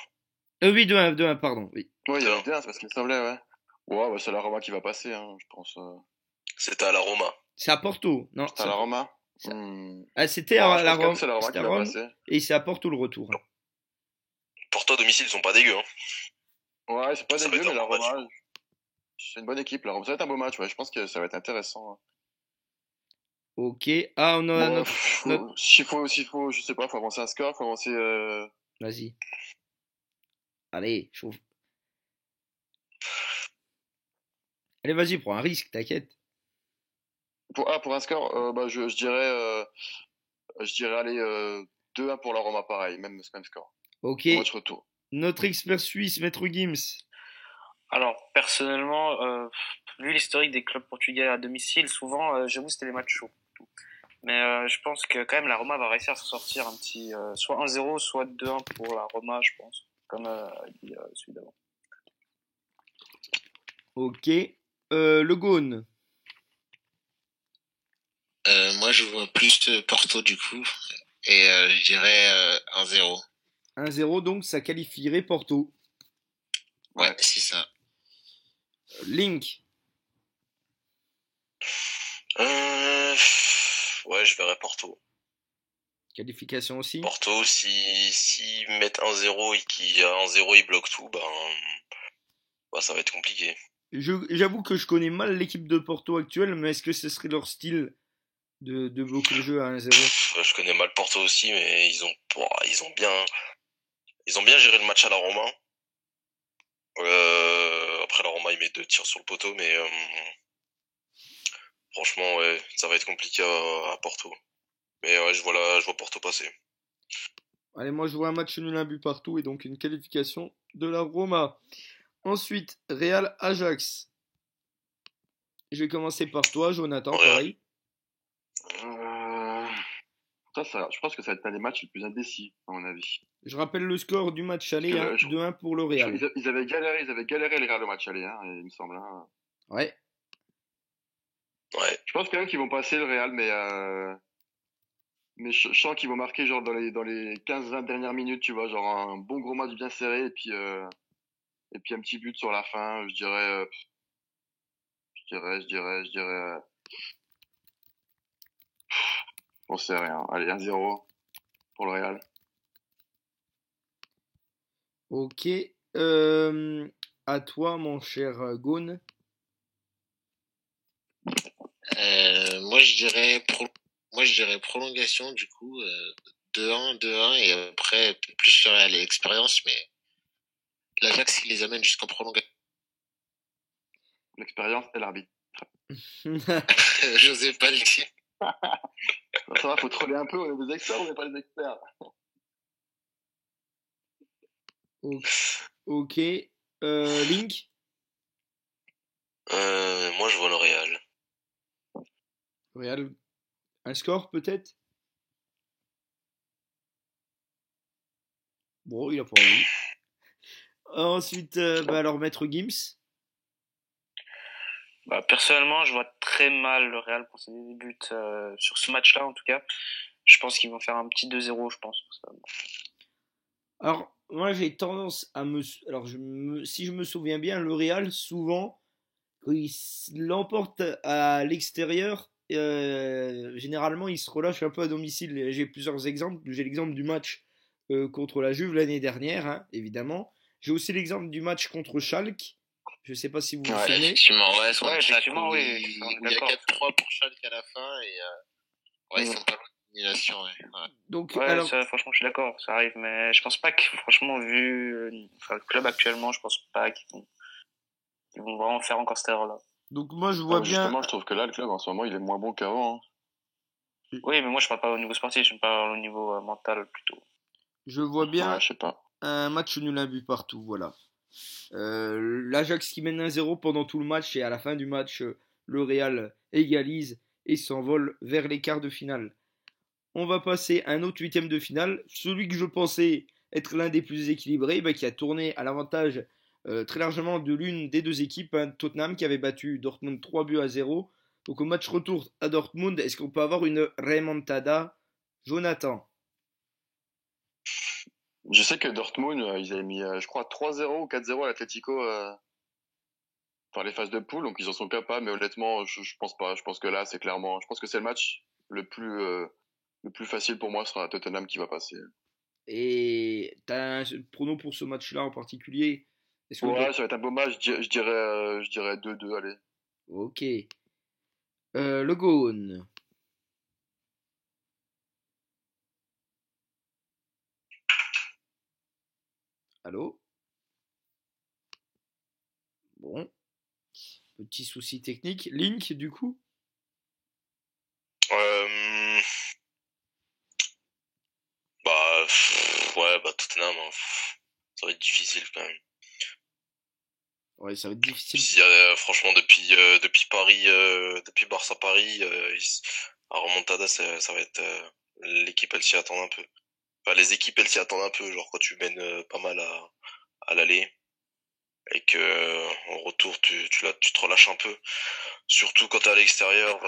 Speaker 4: 2-1.
Speaker 2: Oui, 2-1, 2-1, pardon. Oui.
Speaker 5: Ouais, il y avait
Speaker 4: 2-1.
Speaker 5: 2-1, c'est parce qu'il me semblait, ouais. Ouais, bah, c'est la Roma qui va passer, hein, je pense.
Speaker 4: C'était à la Roma.
Speaker 2: C'est à Porto, non
Speaker 5: C'est à la Roma?
Speaker 2: ça-
Speaker 5: Hmm.
Speaker 2: Ah, c'était
Speaker 5: Ouais,
Speaker 2: à
Speaker 5: je
Speaker 2: la
Speaker 5: pense quand même
Speaker 2: Rome,
Speaker 5: que c'est la Roma
Speaker 2: c'était
Speaker 5: qui
Speaker 2: à
Speaker 5: va
Speaker 2: Rome
Speaker 5: passer.
Speaker 2: et c'est à Porto le retour.
Speaker 4: Porto à domicile, ils sont pas dégueux, hein.
Speaker 5: Ouais, c'est pas
Speaker 4: Ça va
Speaker 5: dégueu,
Speaker 4: être
Speaker 5: mais
Speaker 4: un
Speaker 5: la
Speaker 4: bon match.
Speaker 5: Roma, c'est une bonne équipe. La Roma, ça va être un beau match, ouais. Je pense que ça va être intéressant.
Speaker 2: Ok. Ah, on a
Speaker 5: Bon,
Speaker 2: notre...
Speaker 5: s'il faut, je sais pas, faut avancer un score, faut avancer.
Speaker 2: Vas-y. Allez, chauffe. Allez, vas-y, prends un risque, t'inquiète.
Speaker 5: Pour un score, bah, je dirais aller 2-1 pour la Roma, pareil, même score.
Speaker 2: Ok.
Speaker 5: Au match retour.
Speaker 2: Notre expert suisse, Maître Gims.
Speaker 3: Alors, personnellement, vu l'historique des clubs portugais à domicile, souvent, j'avoue, c'était les matchs chauds. Mais je pense que quand même la Roma va réussir à s'en sortir un petit, soit 1-0, soit 2-1 pour la Roma, je pense, comme dit celui d'avant.
Speaker 2: Ok. Le Gaune.
Speaker 1: Moi, je vois plus Porto du coup. Et je dirais 1-0.
Speaker 2: 1-0, donc ça qualifierait Porto.
Speaker 1: Ouais, c'est ça.
Speaker 2: Link.
Speaker 4: Ouais, je verrais Porto.
Speaker 2: Qualification aussi.
Speaker 4: Porto, si mettent 1-0 et qu'il y a 1-0, ils bloquent tout, bah, ça va être compliqué.
Speaker 2: J'avoue que je connais mal l'équipe de Porto actuelle, mais est-ce que ce serait leur style de bloquer le jeu à 1-0?
Speaker 4: Je connais mal Porto aussi, mais ils ont bien géré le match à la Roma. Après la Roma, ils mettent 2 tirs sur le poteau, mais franchement, ouais, ça va être compliqué à Porto. Mais ouais, je vois Porto passer.
Speaker 2: Allez, moi je vois un match nul, un but partout et donc une qualification de la Roma. Ensuite, Real Ajax. Je vais commencer par toi, Jonathan,
Speaker 4: Real.
Speaker 2: pareil.
Speaker 5: Je pense que ça va être un des matchs les plus indécis, à mon avis.
Speaker 2: Je rappelle le score du match aller,
Speaker 5: Parce que,
Speaker 2: 2-1 pour le Real.
Speaker 5: Ils avaient galéré les Real au match aller, hein, il me semble. Hein.
Speaker 2: Ouais.
Speaker 4: Ouais.
Speaker 5: Je pense quand même qu'ils vont passer le Real, mais je sens qu'ils vont marquer genre dans les 15-20 dernières minutes, tu vois, genre un bon gros match bien serré et puis un petit but sur la fin. Je dirais, on sait rien. Allez, 1-0 pour le Real.
Speaker 2: Ok. À toi, mon cher Gaune.
Speaker 1: Moi, je dirais prolongation du coup. 2-1, 2-1 et après peut-être plus le Real et l'expérience, mais l'Ajax il les amène jusqu'en prolongation.
Speaker 5: L'expérience et l'arbitre.
Speaker 1: J'osais pas le dire.
Speaker 5: Ça va, faut troller un peu, on est des experts, on n'est pas des experts.
Speaker 2: O- Ok. Link?
Speaker 4: Moi, je vois le Real.
Speaker 2: Real. Un score peut-être? Bon, il a pas envie. Ensuite, alors Maître Gims.
Speaker 3: Bah, personnellement, je vois très mal le Real concéder des buts sur ce match-là, en tout cas. Je pense qu'ils vont faire un petit 2-0, je pense.
Speaker 2: Alors, moi j'ai tendance à me. Alors, si je me souviens bien, le Real, souvent, quand il l'emporte à l'extérieur, généralement il se relâche un peu à domicile. J'ai plusieurs exemples. J'ai l'exemple du match contre la Juve l'année dernière, hein, évidemment. J'ai aussi l'exemple du match contre Schalke. Je sais pas si vous vous
Speaker 5: Ouais.
Speaker 2: souvenez.
Speaker 1: Effectivement, ouais, sur
Speaker 3: Ouais,
Speaker 1: le chat
Speaker 3: effectivement,
Speaker 1: où
Speaker 3: oui,
Speaker 1: il,
Speaker 3: on est
Speaker 1: où il y a
Speaker 3: d'accord.
Speaker 1: 4-3 pour Schalke à la fin et ouais, ils
Speaker 5: Mm.
Speaker 1: sont pas loin de l'élimination, ouais. Ouais.
Speaker 2: Donc,
Speaker 3: Ouais,
Speaker 2: alors,
Speaker 3: ça, franchement, je suis d'accord, ça arrive, mais je pense pas que, franchement, vu enfin, le club actuellement, je pense pas qu'ils vont vraiment faire encore cette erreur-là.
Speaker 2: moi je
Speaker 5: Ah,
Speaker 2: vois
Speaker 5: mais
Speaker 2: bien.
Speaker 5: justement, je trouve que là, le club, en ce moment, il est moins bon qu'avant. Hein.
Speaker 3: Oui, mais moi, je parle pas au niveau sportif, je parle au niveau mental plutôt.
Speaker 2: Je vois
Speaker 5: Ouais,
Speaker 2: bien
Speaker 5: je sais pas.
Speaker 2: un match nul un but partout, voilà. L'Ajax qui mène 1-0 pendant tout le match et à la fin du match, le Real égalise et s'envole vers les quarts de finale. On va passer à un autre huitième de finale, celui que je pensais être l'un des plus équilibrés, bah, qui a tourné à l'avantage très largement de l'une des deux équipes, hein, Tottenham qui avait battu Dortmund 3-0. Donc au match retour à Dortmund, est-ce qu'on peut avoir une remontada? Jonathan?
Speaker 5: Je sais que Dortmund, ils avaient mis, je crois, 3-0 ou 4-0 à l'Atlético dans les phases de poule, donc ils en sont capables, mais honnêtement, je pense pas. Je pense que là, c'est clairement. Je pense que c'est le match le plus facile pour moi, sera Tottenham qui va passer.
Speaker 2: Et t'as un prono pour ce match-là en particulier? Est-ce que
Speaker 5: Ouais, ça va être un beau match, je dirais 2-2, allez.
Speaker 2: Ok. Le Gaune. Allô? Bon. Petit souci technique. Link, du coup?
Speaker 4: Euh, Bah, ouais, bah Tottenham, hein, ça va être difficile quand même.
Speaker 2: Ouais, ça va être difficile.
Speaker 4: Franchement, depuis Paris, depuis Barça-Paris, à remontada, ça va être l'équipe, elle s'y attend un peu. Enfin, les équipes, elles s'y attendent un peu, genre quand tu mènes pas mal à l'aller et que en retour, tu te relâches un peu. Surtout quand t'es à l'extérieur,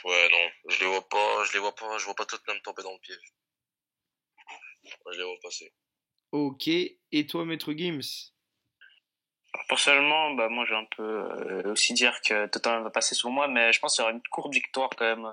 Speaker 4: ouais, non, je vois pas Tottenham tomber dans le piège. Ouais, je les vois passer.
Speaker 2: Ok. Et toi, Maître Gims?
Speaker 3: Personnellement, bah, moi, je vais un peu aussi dire que Tottenham va passer sur moi, mais je pense qu'il y aura une courte victoire quand même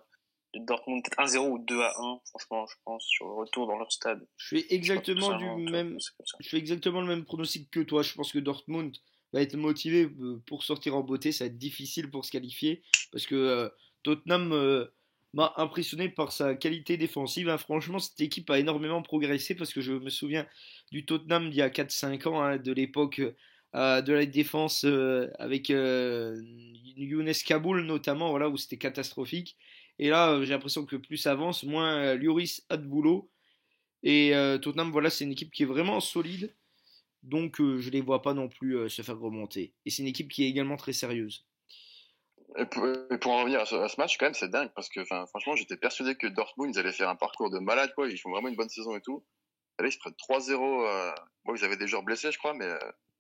Speaker 3: de Dortmund, peut-être 1-0 ou 2-1, franchement, je pense, sur le retour dans leur stade.
Speaker 2: Je fais
Speaker 3: Je sais pas,
Speaker 2: exactement du
Speaker 3: personnellement, toi,
Speaker 2: même.
Speaker 3: c'est comme ça.
Speaker 2: Je fais exactement le même pronostic que toi. Je pense que Dortmund va être motivé pour sortir en beauté. Ça va être difficile pour se qualifier parce que Tottenham m'a impressionné par sa qualité défensive, hein. Franchement, cette équipe a énormément progressé parce que je me souviens du Tottenham d'il y a 4-5 ans, hein, de l'époque de la défense avec Younes Kaboul notamment, voilà, où c'était catastrophique. Et là, j'ai l'impression que plus ça avance, moins Lloris a de boulot. Et Tottenham, voilà, c'est une équipe qui est vraiment solide. Donc je les vois pas non plus se faire remonter. Et c'est une équipe qui est également très sérieuse.
Speaker 5: Et pour en revenir à ce match, quand même, c'est dingue parce que, enfin, franchement, j'étais persuadé que Dortmund, ils allaient faire un parcours de malade, quoi. Ils font vraiment une bonne saison et tout. Et là, ils se prennent 3-0. Bon, ils avaient des joueurs blessés, je crois, mais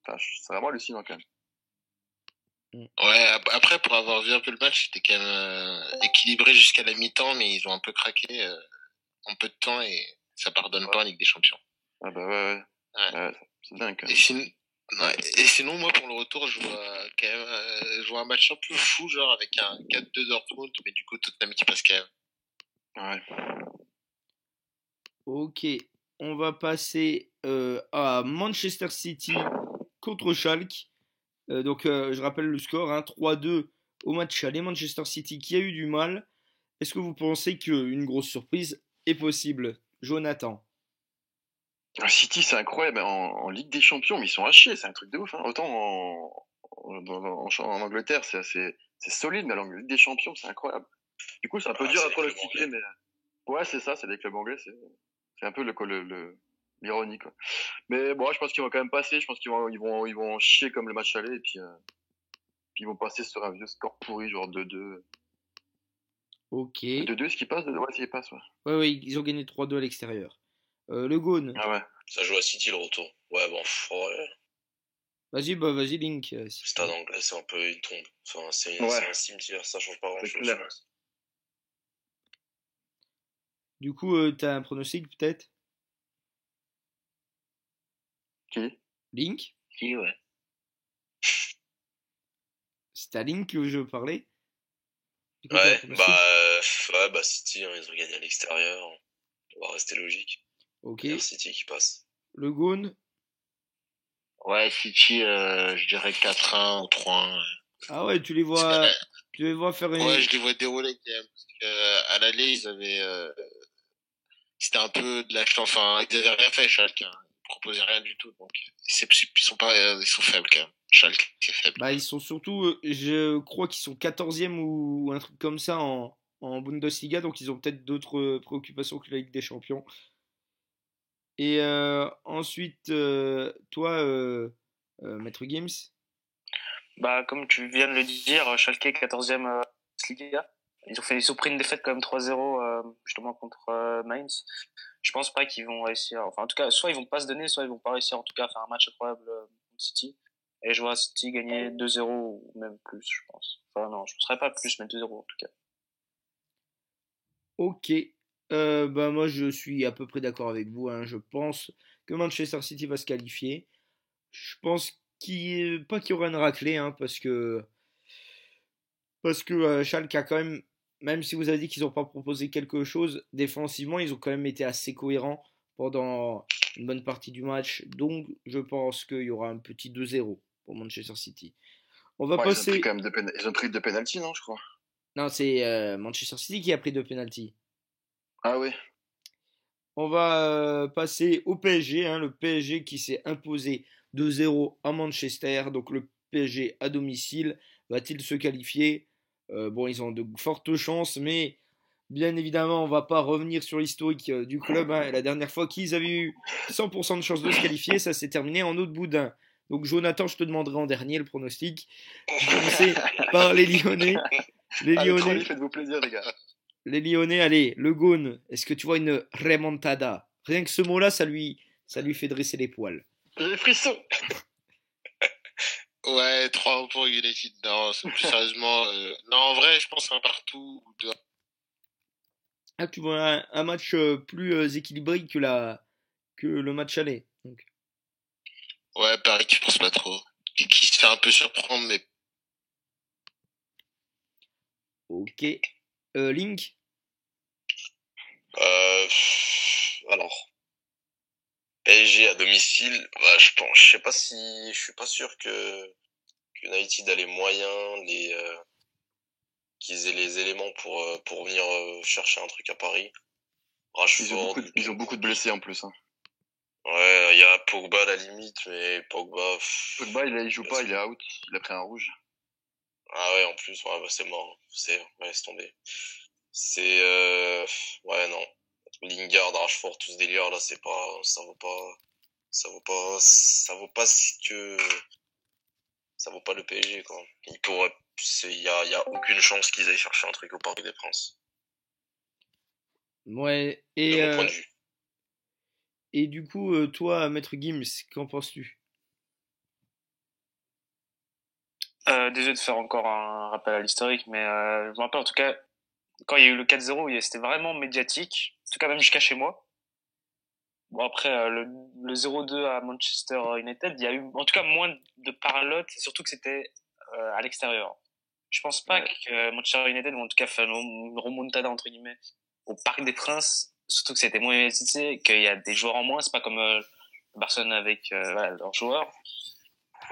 Speaker 5: enfin, c'est vraiment hallucinant quand même.
Speaker 1: Ouais, après, pour avoir vu un peu le match, c'était quand même équilibré jusqu'à la mi-temps, mais ils ont un peu craqué en peu de temps et ça pardonne pas en Ligue des Champions.
Speaker 5: Ah bah ouais,
Speaker 1: Ouais.
Speaker 5: ouais, c'est dingue quand
Speaker 1: Et,
Speaker 5: même.
Speaker 1: ouais, et sinon, moi, pour le retour, je vois quand même je vois un match un peu fou, genre avec un 4-2 Dortmund, mais du coup, Tottenham qui passe quand même.
Speaker 5: Ouais.
Speaker 2: Ok, on va passer à Manchester City contre Schalke. Donc je rappelle le score, hein, 3-2 au match aller. Manchester City qui a eu du mal. Est-ce que vous pensez qu'une grosse surprise est possible? Jonathan?
Speaker 5: City, c'est incroyable. En Ligue des Champions, mais ils sont à chier. C'est un truc de ouf. Hein. Autant en Angleterre, c'est solide, mais en Ligue des Champions, c'est incroyable. Du coup, c'est un peu dur à pronostiquer, mais ouais, c'est ça. C'est les clubs anglais. C'est un peu l'ironie, quoi. Mais bon, je pense qu'ils vont quand même passer. Je pense qu'ils vont chier comme le match aller et puis ils vont passer sur un vieux score pourri, genre 2-2.
Speaker 2: Ok.
Speaker 5: 2-2, ce qui passe? Ouais, ce qui passe, ouais.
Speaker 2: Ouais, ils ont gagné 3-2 à l'extérieur. Le Gone.
Speaker 5: Ah ouais.
Speaker 4: Ça joue à City le retour. Ouais, bon, ouais.
Speaker 2: Vas-y, Link.
Speaker 4: Stade anglais, c'est un peu une tombe. Enfin, c'est
Speaker 5: Ouais.
Speaker 4: un cimetière, ça change pas grand
Speaker 5: C'est
Speaker 4: chose.
Speaker 5: clair.
Speaker 2: Du coup, t'as un pronostic peut-être?
Speaker 5: Qui?
Speaker 2: Link?
Speaker 3: Si, ouais.
Speaker 2: C'est à Link que je parlais. Du coup, t'as un
Speaker 4: Ouais,
Speaker 2: pronostic?
Speaker 4: bah City, hein, ils ont gagné à l'extérieur. On va rester logique.
Speaker 2: Ok.
Speaker 4: Dire City qui passe.
Speaker 2: Le Gone.
Speaker 1: Ouais, City, je dirais 4-1 ou 3-1.
Speaker 2: Ah ouais, tu les vois faire une.
Speaker 1: Ouais, je les vois dérouler quand même. Parce que, à l'aller, ils avaient, c'était un peu de la chance. Enfin, ils avaient rien fait, Schalke. Hein. Ils proposaient rien du tout. Donc, ils sont faibles quand même. Schalke, c'est faible.
Speaker 2: Bah, ils sont surtout, je crois qu'ils sont 14e ou un truc comme ça en Bundesliga, donc ils ont peut-être d'autres préoccupations que la Ligue des Champions. Et ensuite, toi, Maître Games,
Speaker 3: Bah, comme tu viens de le dire, Schalke 14e Liga. Ils ont pris une défaite quand même 3-0 justement contre Mainz. Je pense pas qu'ils vont réussir. Enfin, en tout cas, soit ils vont pas se donner, soit ils vont pas réussir en tout cas à faire un match incroyable contre City. Et je vois City gagner 2-0 ou même plus, je pense. Enfin non, je ne serais pas plus, mais 2-0 en tout cas.
Speaker 2: ok. Bah, moi, je suis à peu près d'accord avec vous. Hein. Je pense que Manchester City va se qualifier. Je pense pas qu'il y aura une raclée, hein, parce que Schalke a quand même si vous avez dit qu'ils n'ont pas proposé quelque chose, défensivement, ils ont quand même été assez cohérents pendant une bonne partie du match. Donc, je pense qu'il y aura un petit 2-0 pour Manchester City. On va
Speaker 5: Ouais,
Speaker 2: passer.
Speaker 5: ils ont pris quand même ils ont pris 2 pénaltys, non, je crois.
Speaker 2: Non, c'est Manchester City qui a pris 2 pénaltys.
Speaker 5: Ah oui.
Speaker 2: On va passer au PSG, hein, le PSG qui s'est imposé 2-0 à Manchester. Donc le PSG à domicile va-t-il se qualifier? Bon, ils ont de fortes chances, mais bien évidemment, on va pas revenir sur l'historique du club. Hein. La dernière fois qu'ils avaient eu 100% de chances de se qualifier, ça s'est terminé en eau de boudin. Donc Jonathan, je te demanderai en dernier le pronostic. Je vais commencer par les Lyonnais. Les
Speaker 5: Allez,
Speaker 2: Lyonnais.
Speaker 5: faites-vous plaisir, les gars.
Speaker 2: Les Lyonnais, allez, le Gone, est-ce que tu vois une remontada? Rien que ce mot-là, ça lui fait dresser les poils.
Speaker 5: J'ai des frissons.
Speaker 1: Ouais, 3 pour United. Non, plus sérieusement, non, en vrai, je pense un partout ou deux.
Speaker 2: Ah, tu vois un match plus équilibré que le match aller. Donc.
Speaker 1: Ouais, Paris qui pense pas trop. Et qui se fait un peu surprendre, mais.
Speaker 2: Ok. Link?
Speaker 4: Alors, PSG à domicile, bah, je sais pas si, je suis pas sûr que United a les moyens, qu'ils aient les éléments pour venir chercher un truc à Paris. Rashford,
Speaker 5: Ils ont beaucoup de blessés en plus. Hein.
Speaker 4: ouais, il y a Pogba à la limite, mais Pogba.
Speaker 5: Pogba, il joue pas, il est out. Il a pris un rouge.
Speaker 4: Ah ouais, en plus, ouais, bah c'est mort. Ouais, laisse tomber. C'est, ouais, non. Lingard, Rashford, tout ce délire là, c'est pas, ça vaut pas le PSG quoi. Il y a aucune chance qu'ils aillent chercher un truc au Parc des Princes.
Speaker 2: Ouais.
Speaker 4: De mon point de vue.
Speaker 2: Et du coup, toi, Maître Gims, qu'en penses-tu?
Speaker 3: Désolé de faire encore un rappel à l'historique, mais je me rappelle en tout cas, quand il y a eu le 4-0, c'était vraiment médiatique, en tout cas même jusqu'à chez moi. Bon après, le 0-2 à Manchester United, il y a eu en tout cas moins de parlotte, et surtout que c'était à l'extérieur. Je pense pas que Manchester United, ou en tout cas fait une remontada entre guillemets, au Parc des Princes, surtout que c'était moins médiatisé, qu'il y a des joueurs en moins, c'est pas comme Barcelone avec voilà, leurs joueurs.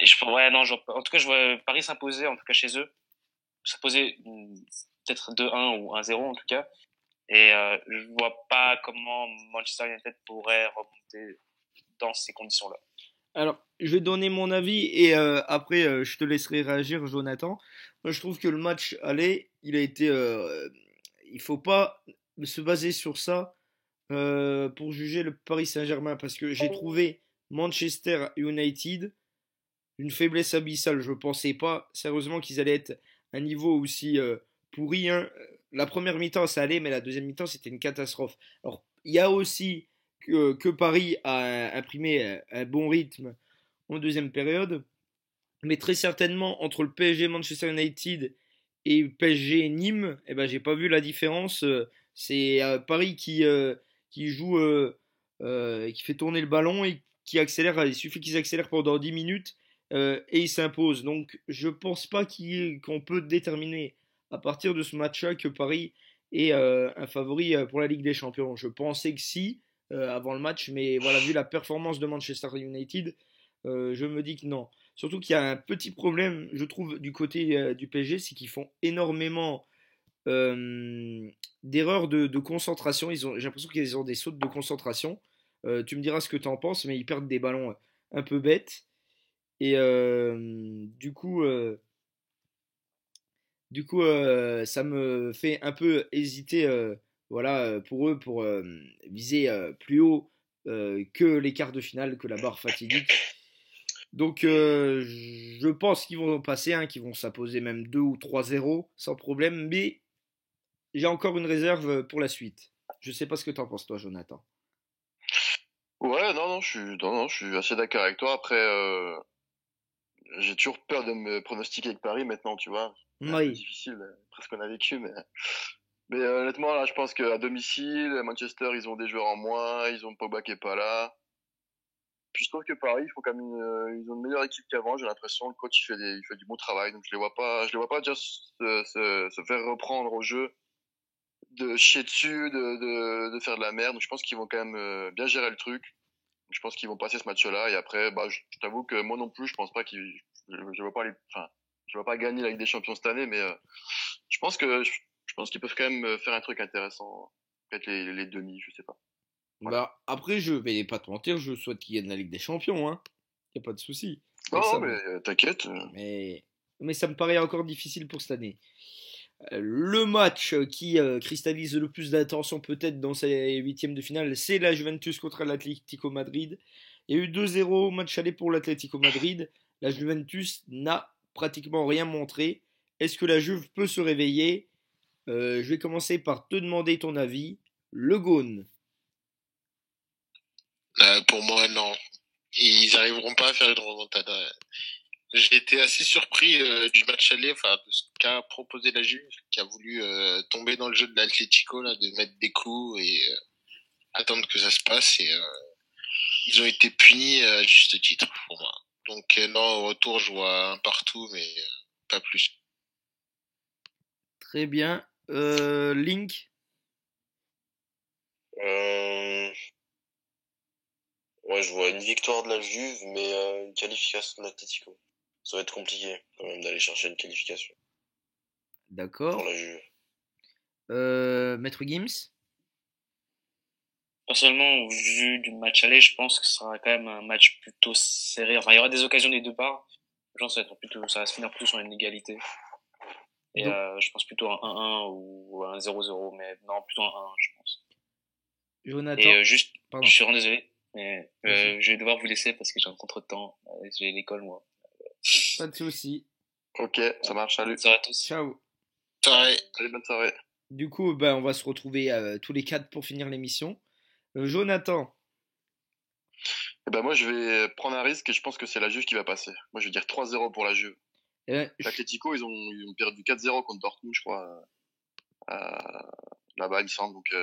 Speaker 3: Et ouais, non, en tout cas, je vois Paris s'imposer, en tout cas chez eux. S'imposer peut-être 2-1 ou 1-0 en tout cas. Et je vois pas comment Manchester United pourrait remonter dans ces conditions-là.
Speaker 2: Alors, je vais donner mon avis et après, je te laisserai réagir, Jonathan. Moi, je trouve que le match aller, il a été. Il faut pas se baser sur ça pour juger le Paris Saint-Germain parce que j'ai trouvé Manchester United une faiblesse abyssale. Je pensais pas sérieusement qu'ils allaient être à un niveau aussi pourri, hein. La première mi-temps ça allait, mais la deuxième mi-temps c'était une catastrophe. Alors il y a aussi que Paris a imprimé un bon rythme en deuxième période, mais très certainement entre le PSG Manchester United et PSG Nîmes, eh ben j'ai pas vu la différence. C'est Paris qui joue, qui fait tourner le ballon et qui accélère. Il suffit qu'ils accélèrent pendant 10 minutes et ils s'imposent. Donc je pense pas qu'on peut déterminer à partir de ce match-là que Paris est un favori pour la Ligue des Champions. Je pensais que si avant le match, mais voilà, vu la performance de Manchester United, je me dis que non. Surtout qu'il y a un petit problème, je trouve, du côté du PSG, c'est qu'ils font énormément d'erreurs de concentration. J'ai l'impression qu'ils ont des sautes de concentration. Tu me diras ce que tu en penses, mais ils perdent des ballons un peu bêtes. Et ça me fait un peu hésiter voilà, pour eux pour viser plus haut que les quarts de finale, que la barre fatidique. Donc je pense qu'ils vont passer, hein, qu'ils vont s'imposer même 2 ou 3-0 sans problème, mais j'ai encore une réserve pour la suite. Je sais pas ce que t'en penses toi, Jonathan.
Speaker 5: Ouais, je suis assez d'accord avec toi. Après, j'ai toujours peur de me pronostiquer avec Paris maintenant, tu vois. C'est un peu
Speaker 2: Oui.
Speaker 5: difficile, après ce qu'on a vécu, mais honnêtement, là, je pense qu'à domicile, Manchester, ils ont des joueurs en moins, ils ont Pogba qui est pas là. Puis je trouve que Paris, ils font quand même ils ont une meilleure équipe qu'avant. J'ai l'impression le coach il fait du bon travail. Donc je les vois pas déjà se faire reprendre au jeu, de chier dessus, de faire de la merde. Donc je pense qu'ils vont quand même bien gérer le truc. Donc je pense qu'ils vont passer ce match-là. Et après, bah, je t'avoue que moi non plus, je pense pas je vois pas enfin, je vois pas gagner la Ligue des Champions cette année, mais je pense qu'ils peuvent quand même faire un truc intéressant. Peut-être les demi, je sais pas. Voilà.
Speaker 2: Bah après je vais pas te mentir, je souhaite qu'ils gagnent la Ligue des Champions, hein. Y a pas de souci.
Speaker 5: Non,
Speaker 2: Ça,
Speaker 5: mais t'inquiète.
Speaker 2: mais ça me paraît encore difficile pour cette année. Le match qui cristallise le plus d'attention peut-être dans ces huitièmes de finale, c'est la Juventus contre l'Atlético Madrid. Il y a eu 2-0 match aller pour l'Atlético Madrid. La Juventus n'a pratiquement rien montré. Est-ce que la Juve peut se réveiller? Je vais commencer par te demander ton avis. Le Gaune.
Speaker 1: Pour moi, non. Ils arriveront pas à faire une remontada. J'ai été assez surpris du match aller, enfin de ce qu'a proposé la Juve, qui a voulu tomber dans le jeu de l'Atlético, là, de mettre des coups et attendre que ça se passe. Et ils ont été punis à juste titre pour moi. Donc non, au retour, je vois un partout, mais pas plus.
Speaker 2: Très bien. Link.
Speaker 4: Ouais, je vois une victoire de la Juve, mais une qualification de l'Atlético. Ça va être compliqué quand même d'aller chercher une qualification pour
Speaker 2: D'accord.
Speaker 4: la Juve.
Speaker 2: Maître Gims.
Speaker 3: Personnellement, au vu du match aller, je pense que ce sera quand même un match plutôt serré. Enfin, il y aura des occasions des deux parts. Je pense que ça va se finir plutôt sur une égalité. Et
Speaker 2: Donc,
Speaker 3: je pense plutôt un 1-1 ou un 0-0, mais non, plutôt un 1, je pense.
Speaker 2: Jonathan.
Speaker 3: Et juste,
Speaker 2: Pardon.
Speaker 3: je suis vraiment désolé, mais
Speaker 2: Vas-y.
Speaker 3: je vais devoir vous laisser parce que j'ai un contre-temps. J'ai l'école, moi.
Speaker 2: Pas de souci.
Speaker 5: Ok, ça marche, salut.
Speaker 3: Bonne soirée à tous.
Speaker 2: Ciao.
Speaker 1: Pareil.
Speaker 5: Allez, bonne soirée.
Speaker 2: Du coup, ben, on va se retrouver tous les quatre pour finir l'émission. Jonathan.
Speaker 5: Eh ben moi, je vais prendre un risque et je pense que c'est la Juve qui va passer. Moi, je vais dire 3-0 pour la Juve. L'Atlético, ils ont perdu 4-0 contre Dortmund, je crois, là-bas, il me semble. Donc,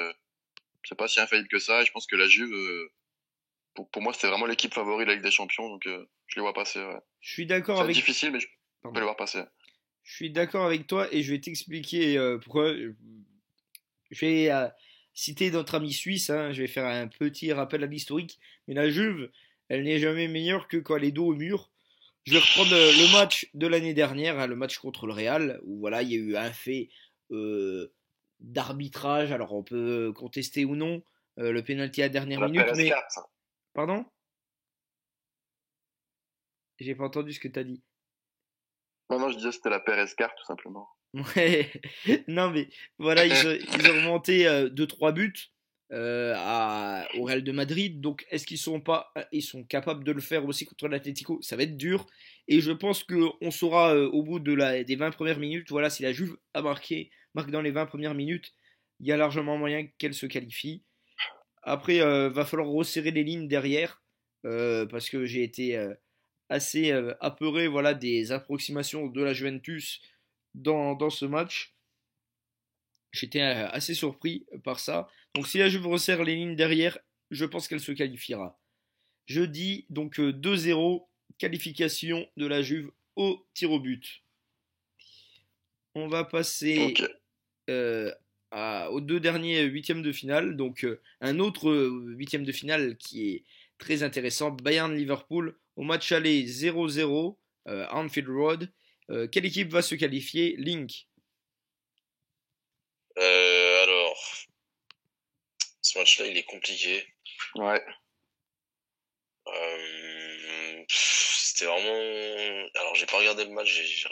Speaker 5: c'est pas si infaillible que ça. Et je pense que la Juve, pour moi, c'était vraiment l'équipe favori de la Ligue des Champions. Donc, je les vois passer. Ouais.
Speaker 2: Je suis d'accord
Speaker 5: C'est
Speaker 2: avec.
Speaker 5: difficile, mais je peux les voir passer.
Speaker 2: Je suis d'accord avec toi et je vais t'expliquer pourquoi. Je vais citer notre ami suisse, hein, je vais faire un petit rappel à l'historique, mais la Juve, elle n'est jamais meilleure que quand elle est dos au mur. Je vais reprendre le match de l'année dernière, hein, le match contre le Real, où voilà, il y a eu un fait d'arbitrage, alors on peut contester ou non le penalty à la dernière minute,
Speaker 5: La
Speaker 2: mais...
Speaker 5: PS4, ça.
Speaker 2: Pardon? J'ai pas entendu ce que t'as dit.
Speaker 5: Non, je disais que c'était la PRS4, tout simplement.
Speaker 2: Ouais, non mais voilà, ils ont remonté 2-3 buts au Real de Madrid. Donc, est-ce ils sont capables de le faire aussi contre l'Atlético? Ça va être dur. Et je pense qu'on saura au bout des 20 premières minutes, voilà, si la Juve marque dans les 20 premières minutes, il y a largement moyen qu'elle se qualifie. Après, va falloir resserrer les lignes derrière, parce que j'ai été assez apeuré, voilà, des approximations de la Juventus dans ce match. J'étais assez surpris par ça. Donc si la Juve resserre les lignes derrière, je pense qu'elle se qualifiera. Je dis donc 2-0, qualification de la Juve au tir au but. On va passer
Speaker 5: Ok.
Speaker 2: aux deux derniers huitièmes de finale. Donc un autre huitième de finale qui est très intéressant, Bayern-Liverpool au match aller 0-0 Anfield Road. Quelle équipe va se qualifier? Link.
Speaker 4: Alors, ce match-là, il est compliqué.
Speaker 5: Ouais.
Speaker 4: C'était vraiment. Alors, j'ai pas regardé le match, j'ai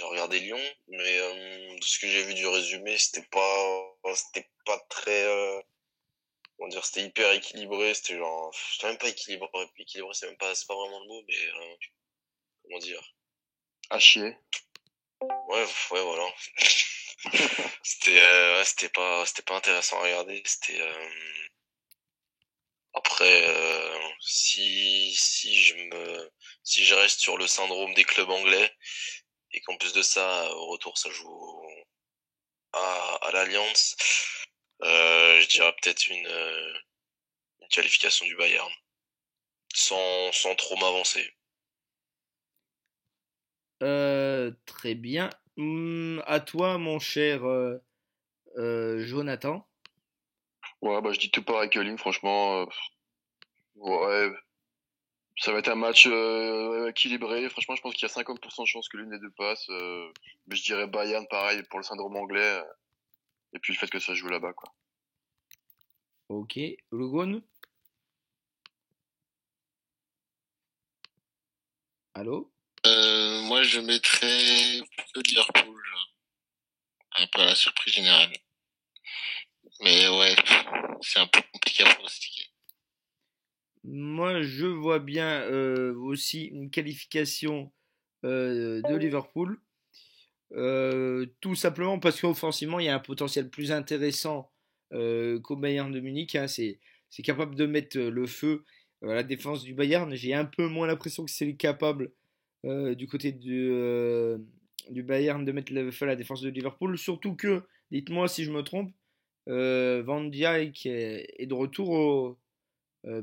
Speaker 4: regardé Lyon, mais de ce que j'ai vu du résumé, c'était pas très. Comment dire, c'était hyper équilibré. C'était même pas équilibré. Équilibré, c'est pas vraiment le mot, mais comment dire.
Speaker 5: À chier.
Speaker 4: Ouais, voilà. C'était pas intéressant à regarder. Après, si je reste sur le syndrome des clubs anglais et qu'en plus de ça, au retour, ça joue à l'Alliance, je dirais peut-être une qualification du Bayern, sans trop m'avancer.
Speaker 2: Très bien. À toi, mon cher Jonathan.
Speaker 5: Ouais, bah je dis tout pareil que Lynn, franchement. Ouais, ça va être un match équilibré. Franchement, je pense qu'il y a 50% de chances que l'une des deux passe. Mais je dirais Bayern, pareil, pour le syndrome anglais. Et puis le fait que ça se joue là-bas, quoi.
Speaker 2: Ok. Logon. Allô?
Speaker 1: Moi, je mettrais plutôt Liverpool, un peu à la surprise générale. Mais ouais, c'est un peu compliqué à pronostiquer.
Speaker 2: Moi, je vois bien aussi une qualification de Liverpool. Tout simplement parce qu'offensivement, il y a un potentiel plus intéressant qu'au Bayern de Munich. Hein. C'est capable de mettre le feu à la défense du Bayern. J'ai un peu moins l'impression que c'est capable du côté du Bayern de mettre le feu à la défense de Liverpool. Surtout que, dites-moi si je me trompe, Van Dijk est de retour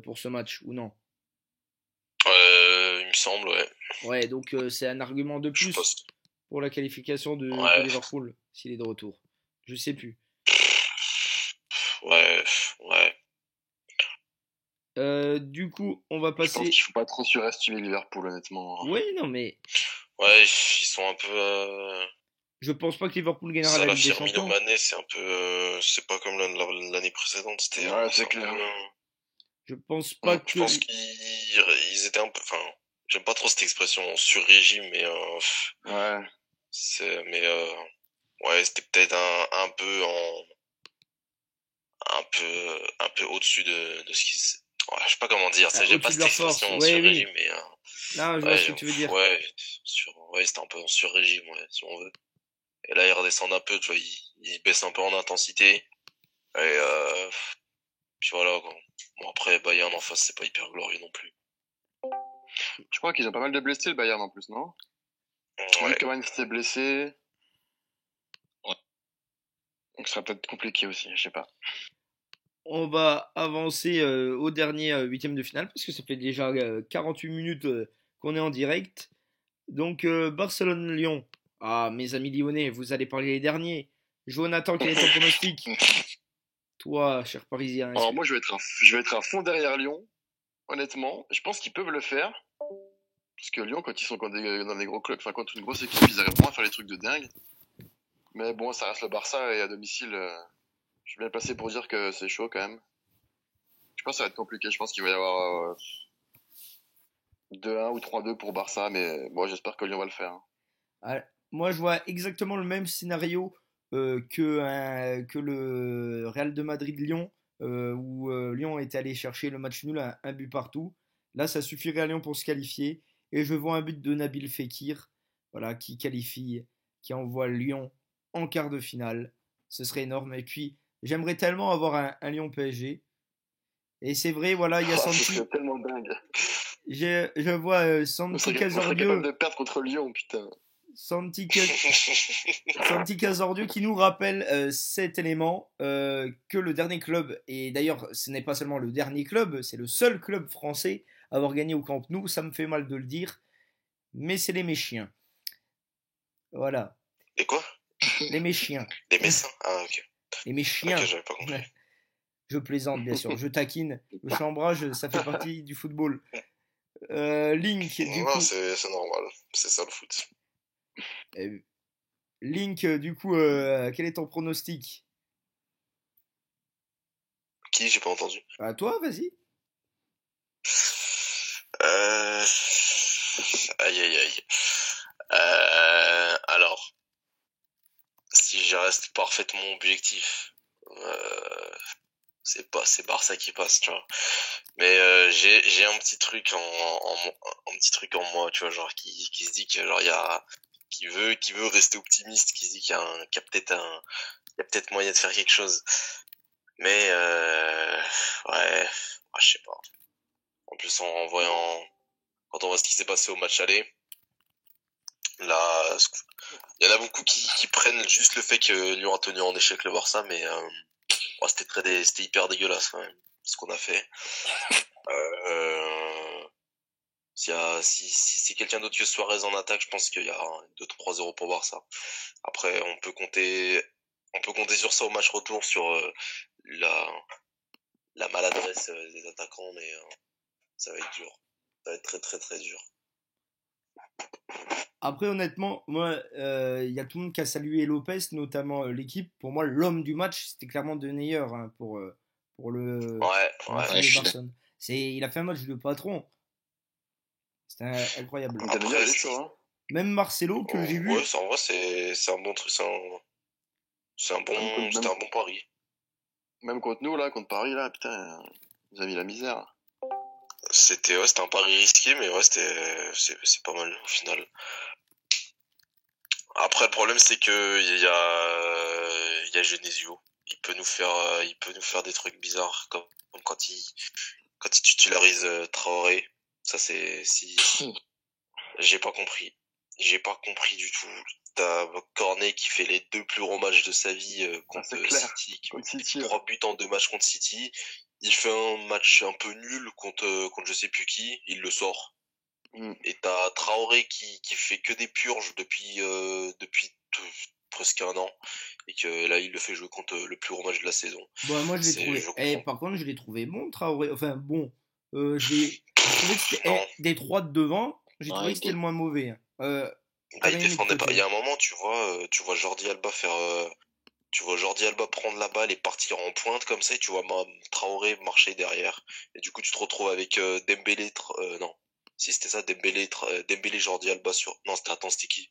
Speaker 2: pour ce match ou non?
Speaker 4: Il me semble, ouais.
Speaker 2: Ouais, donc c'est un argument de
Speaker 4: Je
Speaker 2: plus
Speaker 4: pense.
Speaker 2: pour la qualification de
Speaker 4: Ouais,
Speaker 2: Liverpool s'il est de retour. Je sais plus.
Speaker 4: ouais, ouais.
Speaker 2: Du coup, on va
Speaker 5: Je pense
Speaker 2: passer.
Speaker 5: qu'il faut pas trop surestimer Liverpool, honnêtement.
Speaker 2: Oui, non, mais
Speaker 4: Ouais, ils sont un peu.
Speaker 2: je pense pas que Liverpool gagnera la
Speaker 4: Salah,
Speaker 2: Ligue des
Speaker 4: Firmino,
Speaker 2: Champions.
Speaker 4: Mané, c'est un peu. C'est pas comme l'année précédente.
Speaker 5: Ouais,
Speaker 4: C'est
Speaker 5: c'est
Speaker 4: un
Speaker 5: clair.
Speaker 4: peu.
Speaker 2: Je pense pas
Speaker 4: Je
Speaker 2: que.
Speaker 4: pense qu'ils étaient un peu. Enfin, j'aime pas trop cette expression sur régime, mais
Speaker 5: Ouais.
Speaker 4: mais ouais, c'était peut-être un peu au-dessus de ce qu'ils. Ouais, je sais pas comment dire. J'aime pas
Speaker 2: Au-dessus de
Speaker 4: cette
Speaker 2: leur force.
Speaker 4: expression
Speaker 2: Ouais,
Speaker 4: sur
Speaker 2: oui.
Speaker 4: régime, mais
Speaker 2: Là, je vois
Speaker 4: ouais,
Speaker 2: ce que tu veux dire.
Speaker 4: ouais, ouais, c'était un peu en sur régime, ouais, si on veut. Et là, ils redescendent un peu, tu vois, ils baissent un peu en intensité. Et puis voilà, quoi. Bon, après, Bayern en face, c'est pas hyper glorieux non plus.
Speaker 5: Je crois qu'ils ont pas mal de blessés, le Bayern, en plus, non? Vu
Speaker 4: Ouais.
Speaker 5: que Coman s'était blessé.
Speaker 1: Ouais.
Speaker 5: Donc, ce sera peut-être compliqué aussi, je sais pas.
Speaker 2: On va avancer au dernier huitième de finale parce que ça fait déjà 48 minutes qu'on est en direct. Donc Barcelone-Lyon. Ah, mes amis lyonnais, vous allez parler les derniers. Jonathan, quel est ton pronostic? Toi, cher Parisien,
Speaker 5: Alors, moi, je vais être à fond derrière Lyon, honnêtement. Je pense qu'ils peuvent le faire. Parce que Lyon, quand ils sont dans des gros clubs, enfin, contre une grosse équipe, ils arrivent moins à faire des trucs de dingue. Mais bon, ça reste le Barça et à domicile, je suis bien placé pour dire que c'est chaud quand même. Je pense que ça va être compliqué. Je pense qu'il va y avoir 2-1 ou 3-2 pour Barça, mais bon, j'espère que Lyon va le faire. Hein.
Speaker 2: Ah, moi, je vois exactement le même scénario que le Real de Madrid-Lyon, où Lyon est allé chercher le match nul à un but partout. Là, ça suffirait à Lyon pour se qualifier. Et je vois un but de Nabil Fekir, voilà, qui qualifie, qui envoie Lyon en quart de finale. Ce serait énorme. Et puis, j'aimerais tellement avoir un Lyon PSG. Et c'est vrai, voilà, il y a
Speaker 5: Ce
Speaker 2: Santi.
Speaker 5: serait tellement dingue.
Speaker 2: Je vois
Speaker 5: On
Speaker 2: Santi
Speaker 5: serait capable
Speaker 2: Cazordio.
Speaker 5: de perdre contre Lyon, putain.
Speaker 2: Santi Cazordio qui nous rappelle cet élément que le dernier club, et d'ailleurs ce n'est pas seulement le dernier club, c'est le seul club français à avoir gagné au Camp Nou, ça me fait mal de le dire, mais c'est les Méchiens. Voilà,
Speaker 4: Et quoi?
Speaker 2: les Méchiens.
Speaker 4: Les Messins? Ah, ok.
Speaker 2: Les Méchiens.
Speaker 4: Ok, j'avais pas compris.
Speaker 2: Je plaisante bien sûr, je taquine, le chambrage ça fait partie du football. Link, du
Speaker 4: Non,
Speaker 2: coup,
Speaker 4: c'est normal. C'est ça le foot.
Speaker 2: euh, Link, du coup, quel est ton pronostic?
Speaker 4: Qui? J'ai pas entendu.
Speaker 2: À toi, vas-y.
Speaker 4: Euh... Aïe, aïe, aïe. Alors, si je reste parfaitement objectif, c'est Barça qui passe, tu vois. Mais j'ai un petit truc un petit truc en moi, tu vois, genre qui se dit que genre qui veut rester optimiste, qui se dit qu'il y a peut-être moyen de faire quelque chose. Mais ouais, je sais pas. En plus quand on voit ce qui s'est passé au match aller, là, il y en a beaucoup qui prennent juste le fait que Lyon a tenu en échec le Barça, mais ouais, c'était hyper dégueulasse quand même ce qu'on a fait. Si c'est quelqu'un d'autre que Suarez en attaque, je pense qu'il y a 2-3-0 pour Barça. Après, on peut compter sur ça au match retour, sur la maladresse des attaquants, mais ça va être dur. Ça va être très très très dur.
Speaker 2: Après, honnêtement, moi, il y a tout le monde qui a salué Lopez, notamment l'équipe. Pour moi, l'homme du match, c'était clairement De Neuer hein, pour le
Speaker 4: Ouais,
Speaker 2: match
Speaker 1: ouais,
Speaker 2: de
Speaker 1: je suis
Speaker 2: Barcelone. Il a fait un match de patron. C'était incroyable.
Speaker 5: De Neuer, il est chaud, hein.
Speaker 2: Même Marcelo, que j'ai vu,
Speaker 4: Ouais, en vrai, c'est un bon truc, c'était un bon pari.
Speaker 5: Même contre nous, là, contre Paris, là, putain, ils ont mis la misère.
Speaker 4: C'était un pari risqué, mais ouais, c'est pas mal au final. Après, le problème, c'est que il y a Genesio. Il peut nous faire des trucs bizarres, comme quand il titularise Traoré. Ça, j'ai pas compris. J'ai pas compris du tout. T'as Cornet qui fait les 2 plus gros matchs de sa vie contre
Speaker 5: c'est clair.
Speaker 4: City, qui
Speaker 5: Contre
Speaker 4: met
Speaker 5: City,
Speaker 4: 3 buts en 2 matchs contre City. Il fait un match un peu nul contre je sais plus qui, il le sort. Et t'as Traoré qui fait que des purges depuis presque un an, et que là il le fait jouer contre le plus gros match de la saison.
Speaker 2: bon, moi je l'ai trouvé. Par contre, je l'ai trouvé bon, Traoré. Enfin, bon. J'ai trouvé que c'était des trois de devant. J'ai trouvé que c'était le moins mauvais.
Speaker 4: Il défendait pas. Il y a un moment, tu vois Jordi Alba prendre la balle et partir en pointe comme ça, et tu vois Traoré marcher derrière. Et du coup, tu te retrouves avec Dembélé, non. Si c'était ça, Dembélé, Jordi Alba non, c'était qui?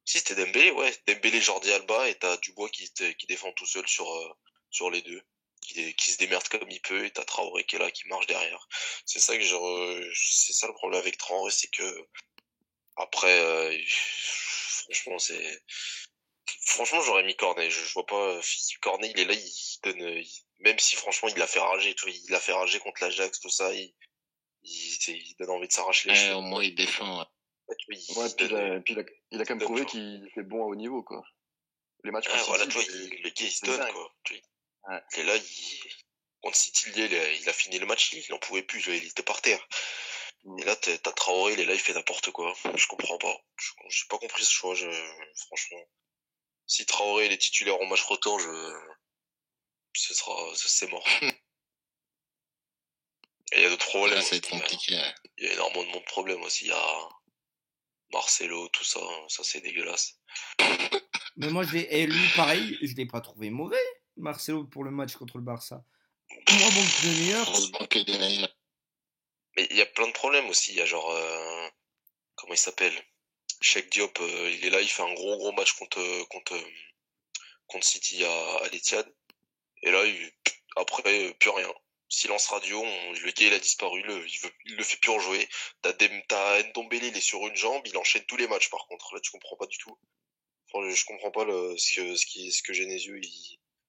Speaker 4: Si c'était Dembélé, ouais. Dembélé, Jordi Alba, et t'as Dubois qui défend tout seul sur les deux. Qui se démerde comme il peut, et t'as Traoré qui est là, qui marche derrière. C'est ça c'est ça le problème avec Traoré, c'est que après, franchement, j'aurais mis Cornet. Je vois pas, Cornet, il est là, il donne, même si franchement, il l'a fait rager, tu vois, il l'a fait rager contre l'Ajax, tout ça, il donne envie de s'arracher les cheveux.
Speaker 1: Au moins, il défend.
Speaker 5: Ouais, puis il a quand même prouvé qu'il était bon à haut niveau, quoi. Les matchs contre
Speaker 4: voilà,
Speaker 5: City,
Speaker 4: tu vois, le gars, il se donne, quoi. Tu vois, il est là, contre City, il a fini le match, il en pouvait plus, il était par terre. Et là, t'as Traoré, il est là, il fait n'importe quoi. Je comprends pas. J'ai pas compris ce choix, franchement. Si Traoré il est titulaire au match retour, c'est mort. Et il y a d'autres problèmes.
Speaker 1: Là, ça va être compliqué.
Speaker 4: Il y a énormément de problèmes aussi. Il y a Marcelo, tout ça. Ça, c'est dégueulasse.
Speaker 2: Mais moi, lui, pareil, je l'ai pas trouvé mauvais, Marcelo, pour le match contre le Barça. Moi, bon,
Speaker 1: De Neuer.
Speaker 4: Mais il y a plein de problèmes aussi. Il y a genre, comment il s'appelle? Cheikh Diop, il est là, il fait un gros match contre contre City à l'Etihad. Et là, après, plus rien. Silence radio, le gars il a disparu, il le fait plus rejouer. T'as Ndombele, il est sur une jambe, il enchaîne tous les matchs par contre. Là, tu comprends pas du tout. Enfin, je comprends pas ce que Genesio,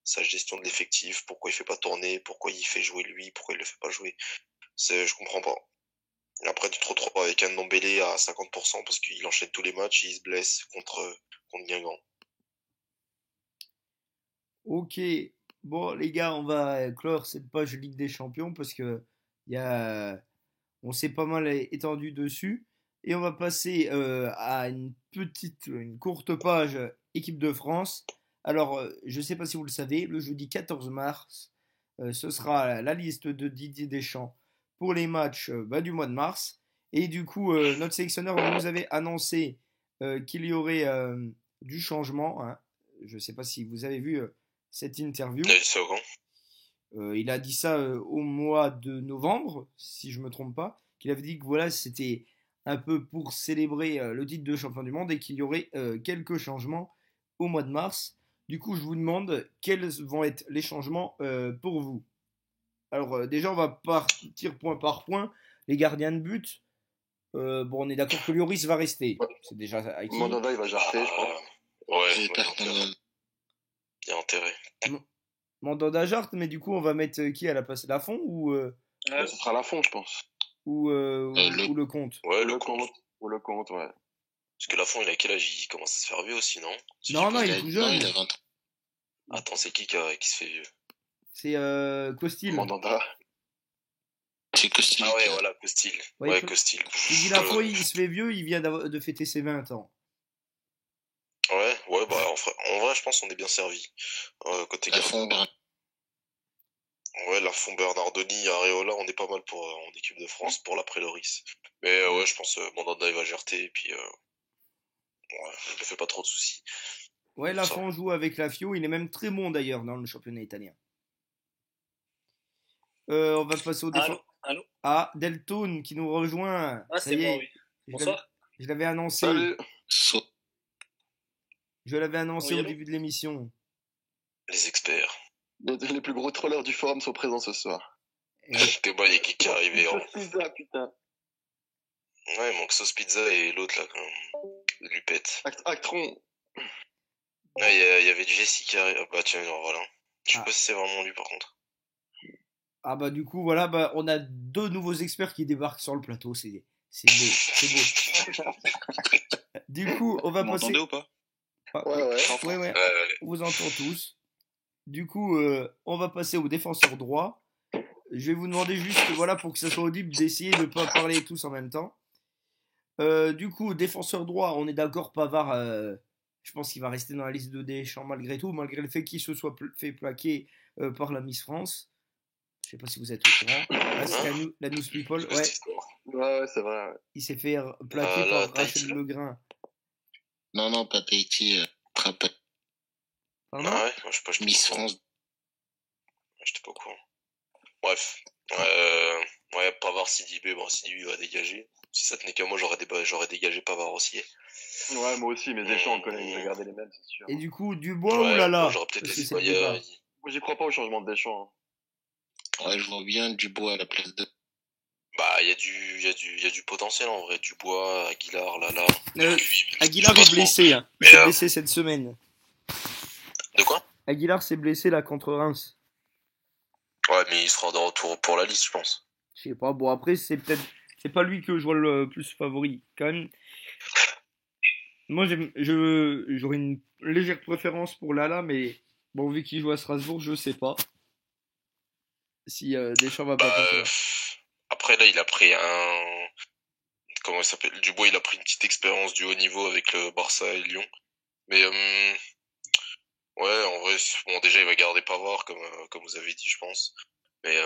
Speaker 4: sa gestion de l'effectif, pourquoi il fait pas tourner, pourquoi il fait jouer lui, pourquoi il le fait pas jouer. Je comprends pas. Et après, tu te retrouves avec un Ndombele à 50% parce qu'il enchaîne tous les matchs et il se blesse contre Guingamp.
Speaker 2: Ok, bon les gars, on va clore cette page Ligue des Champions parce que on s'est pas mal étendu dessus et on va passer à une courte page équipe de France. Alors, je sais pas si vous le savez, le jeudi 14 mars, ce sera la liste de Didier Deschamps pour les matchs du mois de mars. Et du coup, notre sélectionneur nous avait annoncé qu'il y aurait du changement, hein. Je sais pas si vous avez vu cette interview. Il a dit ça au mois de novembre, si je me trompe pas, qu'il avait dit que voilà, c'était un peu pour célébrer le titre de champion du monde et qu'il y aurait quelques changements au mois de mars. Du coup, je vous demande quels vont être les changements pour vous. Alors déjà, on va partir point par point. Les gardiens de but, on est d'accord que Lloris va rester. C'est déjà acquis.
Speaker 5: Mandanda, il va jarter, je pense.
Speaker 4: Ouais, il y a intérêt.
Speaker 2: Mandanda jarte, mais du coup, on va mettre qui à la place? Lafont ou
Speaker 5: Ce sera Lafont, je pense.
Speaker 2: ou le Comte?
Speaker 4: Ouais,
Speaker 5: le Comte, ouais.
Speaker 4: Parce que Lafont, il a quel âge? Il commence à se faire vieux aussi, non?
Speaker 2: Non, il est tout jeune.
Speaker 1: Il a 20 ans.
Speaker 4: Attends, c'est qui se fait vieux?
Speaker 2: C'est Costil.
Speaker 5: Mandanda.
Speaker 1: C'est Costil.
Speaker 4: Ah ouais, voilà, Costil. Ouais, Costil.
Speaker 2: Il dit Lafont, il se fait vieux, il vient de fêter ses 20 ans.
Speaker 4: Ouais, bah en vrai, je pense qu'on est bien servi. Côté
Speaker 1: Lafont,
Speaker 4: ouais, Lafont, Bernardoni, Areola, on est pas mal en équipe de France pour l'après Loris. Mais ouais, je pense Mandanda il va gerter et puis il ne fait pas trop de soucis.
Speaker 2: Ouais, Lafont joue avec la Fio, il est même très bon d'ailleurs dans le championnat italien. On va passer au défense.
Speaker 3: Allô.
Speaker 2: Ah, Deltone qui nous rejoint.
Speaker 3: Ah, c'est moi, oui. Bonsoir.
Speaker 2: Je l'avais annoncé.
Speaker 5: Salut.
Speaker 2: Je l'avais annoncé
Speaker 3: Oui,
Speaker 2: au
Speaker 3: allô.
Speaker 2: début de l'émission.
Speaker 4: Les experts.
Speaker 5: Les plus gros trollers du forum sont présents ce soir.
Speaker 4: T'es bon, il y a qui est arrivé. Hein.
Speaker 5: Pizza, putain.
Speaker 4: Ouais, il manque Sauce Pizza et l'autre là, quand même. Lupette.
Speaker 5: Actron.
Speaker 4: Ouais, il y avait Jesse qui arrive. Ah bah tiens, alors voilà. Je sais pas si c'est vraiment lui par contre.
Speaker 2: Ah bah du coup, voilà, on a deux nouveaux experts qui débarquent sur le plateau. C'est beau. Du coup, on va
Speaker 6: Vous
Speaker 2: passer...
Speaker 6: m'entendez ou pas?
Speaker 2: Ouais. On vous entend tous. Du coup, on va passer au défenseur droit. Je vais vous demander juste, voilà, pour que ça soit audible, d'essayer de ne pas parler tous en même temps. Du coup, défenseur droit, on est d'accord, Pavard, je pense qu'il va rester dans la liste de Deschamps malgré tout, malgré le fait qu'il se soit fait plaquer par la Miss France. Je sais pas si vous êtes au courant. Là, c'est la News People. Ouais.
Speaker 5: Ouais, c'est vrai. Ouais.
Speaker 2: Il s'est fait plaquer par Rachel Legrain.
Speaker 1: Non, pas Tahiti. Pardon.
Speaker 4: Ah ouais, moi, je sais pas,
Speaker 1: Miss France.
Speaker 4: J'étais pas au courant. Bref. Ouais, Pavard, Sidibé, bon, Sidibé va dégager. Si ça tenait qu'à moi, j'aurais dégagé Pavard aussi.
Speaker 5: Ouais, moi aussi, mais Deschamps, on connaît, il va garder les mêmes, c'est sûr.
Speaker 2: Et du coup, Dubois ou Lala?
Speaker 4: J'aurais peut-être laissé
Speaker 5: Moi, j'y crois pas au changement de Deschamps.
Speaker 1: Ouais, je vois bien Dubois à la place de.
Speaker 4: Bah, il y a du potentiel en vrai. Dubois, Aguilar, Lala.
Speaker 2: Aguilar est blessé. Hein. Il s'est blessé cette semaine.
Speaker 4: De quoi?
Speaker 2: Aguilar s'est blessé là contre Reims.
Speaker 4: Ouais, mais il sera de retour pour la liste, je pense.
Speaker 2: Je sais pas. Bon, après, c'est pas lui que je vois le plus favori. Quand même. Moi, j'aurais une légère préférence pour Lala, mais bon, vu qu'il joue à Strasbourg, je sais pas si Deschamps va pas passer.
Speaker 4: Après, là, il a pris comment il s'appelle? Dubois, il a pris une petite expérience du haut niveau avec le Barça et Lyon. Mais ouais, en vrai, bon, déjà, il va garder Pavard, comme vous avez dit, je pense. Mais